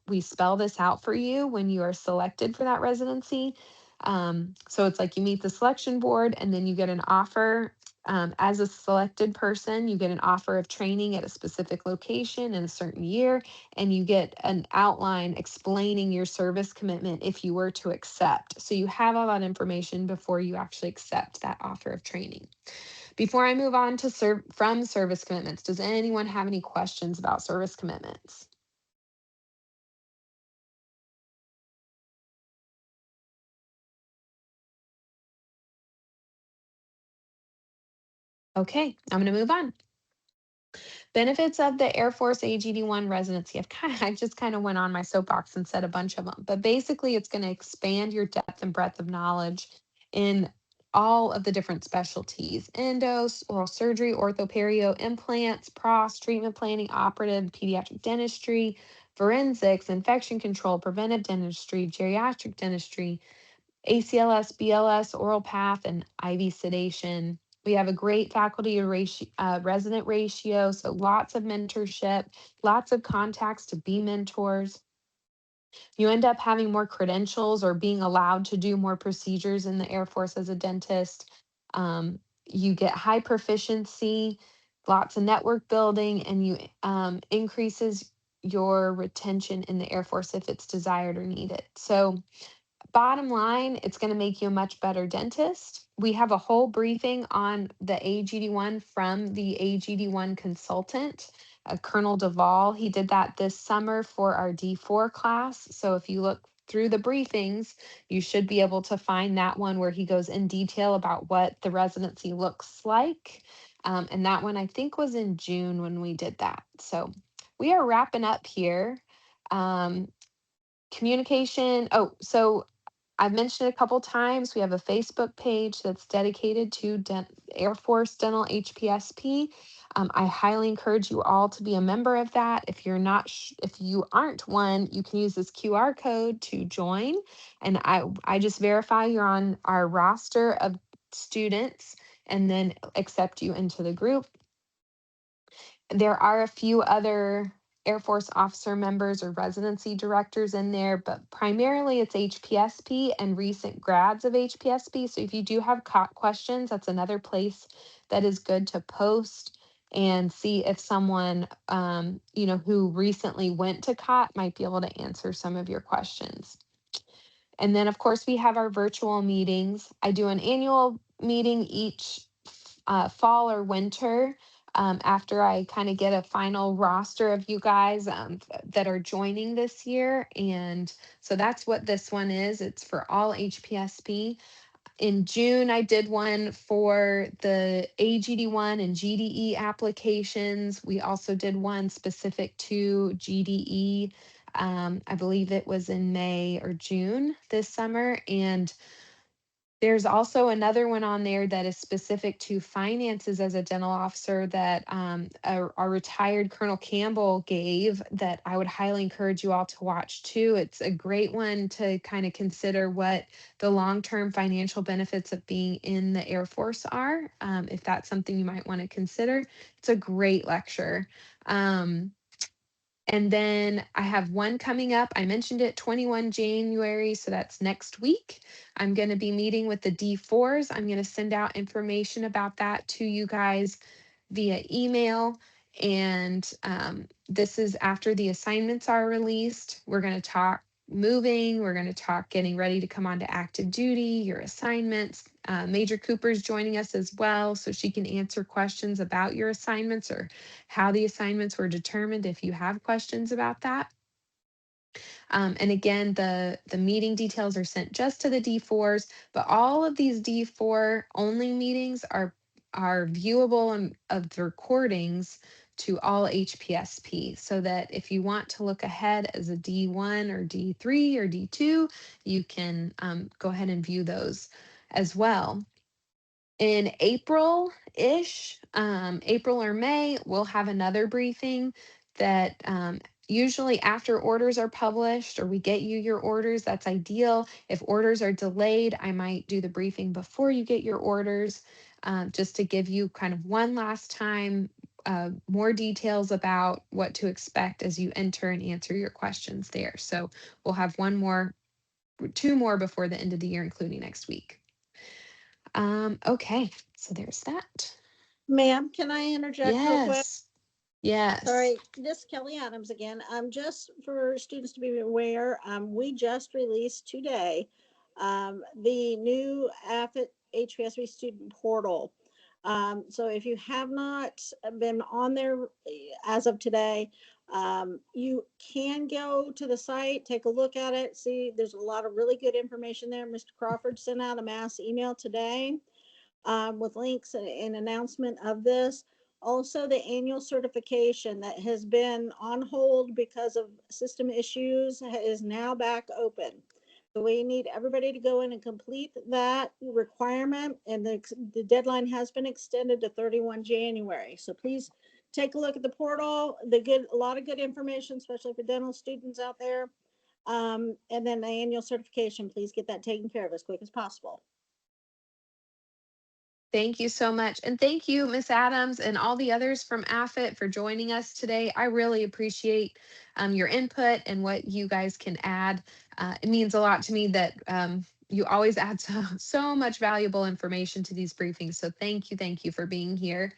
we spell this out for you when you are selected for that residency. So it's like you meet the selection board and then you get an offer. As a selected person, you get an offer of training at a specific location in a certain year, and you get an outline explaining your service commitment if you were to accept. So you have all that information before you actually accept that offer of training. Before I move on to from service commitments, does anyone have any questions about service commitments? Okay, I'm going to move on. Benefits of the Air Force AGD1 residency. I just kind of went on my soapbox and said a bunch of them, but basically it's going to expand your depth and breadth of knowledge in all of the different specialties: endos, oral surgery, orthoperio, implants, pros, treatment planning, operative, pediatric dentistry, forensics, infection control, preventive dentistry, geriatric dentistry, ACLS, BLS, oral path, and IV sedation. We have a great faculty to resident ratio, so lots of mentorship, lots of contacts to be mentors. You end up having more credentials or being allowed to do more procedures in the Air Force as a dentist. You get high proficiency, lots of network building, and you increases your retention in the Air Force if it's desired or needed. So bottom line, it's going to make you a much better dentist. We have a whole briefing on the AGD1 from the AGD1 consultant, Colonel Duvall. He did that this summer for our D4 class. So if you look through the briefings, you should be able to find that one where he goes in detail about what the residency looks like. And that one I think was in June when we did that. So we are wrapping up here. Communication. Oh, so I've mentioned it a couple times. We have a Facebook page that's dedicated to Air Force Dental HPSP. I highly encourage you all to be a member of that. If if you aren't one, you can use this QR code to join, and I just verify you're on our roster of students, and then accept you into the group. There are a few other Air Force officer members or residency directors in there, but primarily it's HPSP and recent grads of HPSP. So if you do have questions, that's another place that is good to post. and see if someone, who recently went to COT might be able to answer some of your questions. And then, of course, we have our virtual meetings. I do an annual meeting each fall or winter, after I kind of get a final roster of you guys, that are joining this year. And so that's what this one is. It's for all HPSP. In June, I did one for the AGD1 and GDE applications. We also did one specific to GDE. I believe it was in May or June this summer. And there's also another one on there that is specific to finances as a dental officer that, our retired Colonel Campbell gave, that I would highly encourage you all to watch too. It's a great one to kind of consider what the long-term financial benefits of being in the Air Force are, if that's something you might want to consider. It's a great lecture. And then I have one coming up. I mentioned it, 21 January. So that's next week. I'm going to be meeting with the D4s. I'm going to send out information about that to you guys via email. And this is after the assignments are released. We're going to talk moving. We're going to talk getting ready to come on to active duty, your assignments. Major Cooper's joining us as well, so she can answer questions about your assignments or how the assignments were determined if you have questions about that. And again, the meeting details are sent just to the D4s, but all of these D4 only meetings are viewable of the recordings to all HPSP, so that if you want to look ahead as a D1 or D3 or D2, you can go ahead and view those as well. In April-ish, April or May, we'll have another briefing that, usually after orders are published or we get you your orders, that's ideal. If orders are delayed, I might do the briefing before you get your orders, just to give you kind of one last time, more details about what to expect as you enter and answer your questions there. So we'll have two more before the end of the year, including next week. Okay, so there's that. Ma'am, can I interject real quick? Yes. Sorry, this is Kelly Adams again. Just for students to be aware, we just released today the new AFIT HPSB student portal. So if you have not been on there as of today, you can go to the site, take a look at it, see there's a lot of really good information there. Mr. Crawford sent out a mass email today with links and announcement of this. Also, the annual certification that has been on hold because of system issues is now back open. So we need everybody to go in and complete that requirement, and the deadline has been extended to 31 January. So please take a look at the portal. A lot of good information, especially for dental students out there. And then the annual certification, please get that taken care of as quick as possible. Thank you so much. And thank you, Miss Adams, and all the others from AFIT for joining us today. I really appreciate your input and what you guys can add. It means a lot to me that you always add so much valuable information to these briefings. So thank you for being here.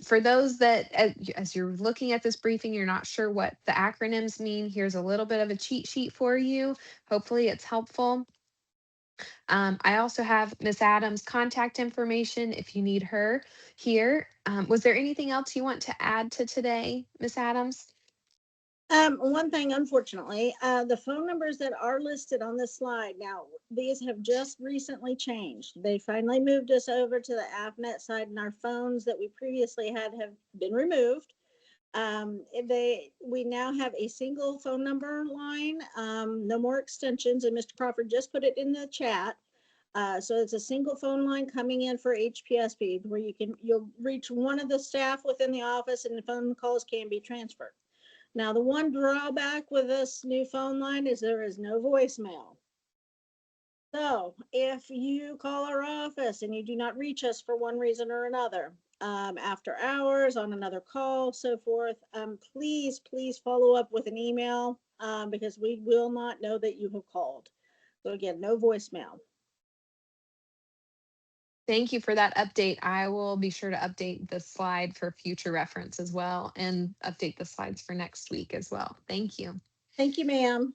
For those that, as you're looking at this briefing, you're not sure what the acronyms mean, here's a little bit of a cheat sheet for you. Hopefully it's helpful. I also have Miss Adams' contact information if you need her here. Was there anything else you want to add to today, Miss Adams? One thing, unfortunately, the phone numbers that are listed on this slide, now, these have just recently changed. They finally moved us over to the AFNet side, and our phones that we previously had have been removed. We now have a single phone number line, no more extensions, and Mr. Crawford just put it in the chat. So it's a single phone line coming in for HPSP where you'll reach one of the staff within the office, and the phone calls can be transferred. Now, the one drawback with this new phone line is there is no voicemail. So if you call our office and you do not reach us for one reason or another, after hours, on another call, so forth, please follow up with an email, because we will not know that you have called. So again, no voicemail. Thank you for that update. I will be sure to update the slide for future reference as well and update the slides for next week as well. Thank you. Thank you, ma'am.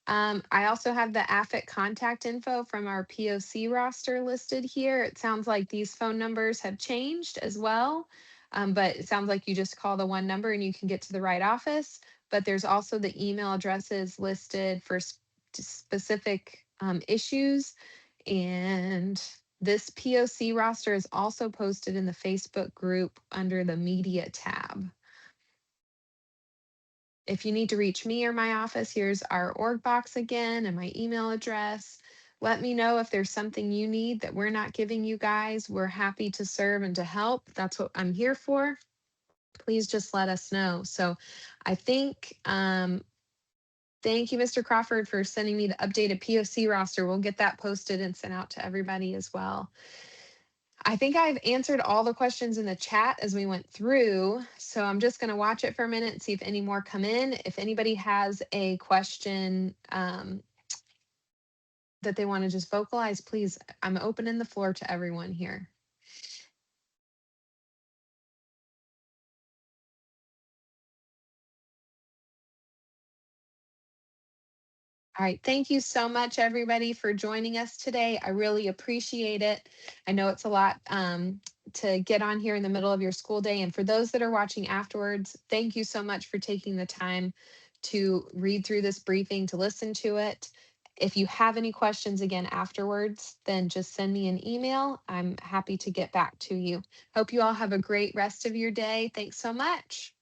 I also have the AFIT contact info from our POC roster listed here. It sounds like these phone numbers have changed as well, but it sounds like you just call the one number and you can get to the right office. But there's also the email addresses listed for specific issues. And this POC roster is also posted in the Facebook group under the media tab. If you need to reach me or my office, here's our org box again and my email address. Let me know if there's something you need that we're not giving you guys. We're happy to serve and to help. That's what I'm here for. Please just let us know. So I think, thank you, Mr. Crawford, for sending me the updated POC roster. We'll get that posted and sent out to everybody as well. I think I've answered all the questions in the chat as we went through. So I'm just going to watch it for a minute and see if any more come in. If anybody has a question that they want to just vocalize, please, I'm opening the floor to everyone here. All right. Thank you so much, everybody, for joining us today. I really appreciate it. I know it's a lot to get on here in the middle of your school day. And for those that are watching afterwards, thank you so much for taking the time to read through this briefing, to listen to it. If you have any questions again afterwards, then just send me an email. I'm happy to get back to you. Hope you all have a great rest of your day. Thanks so much.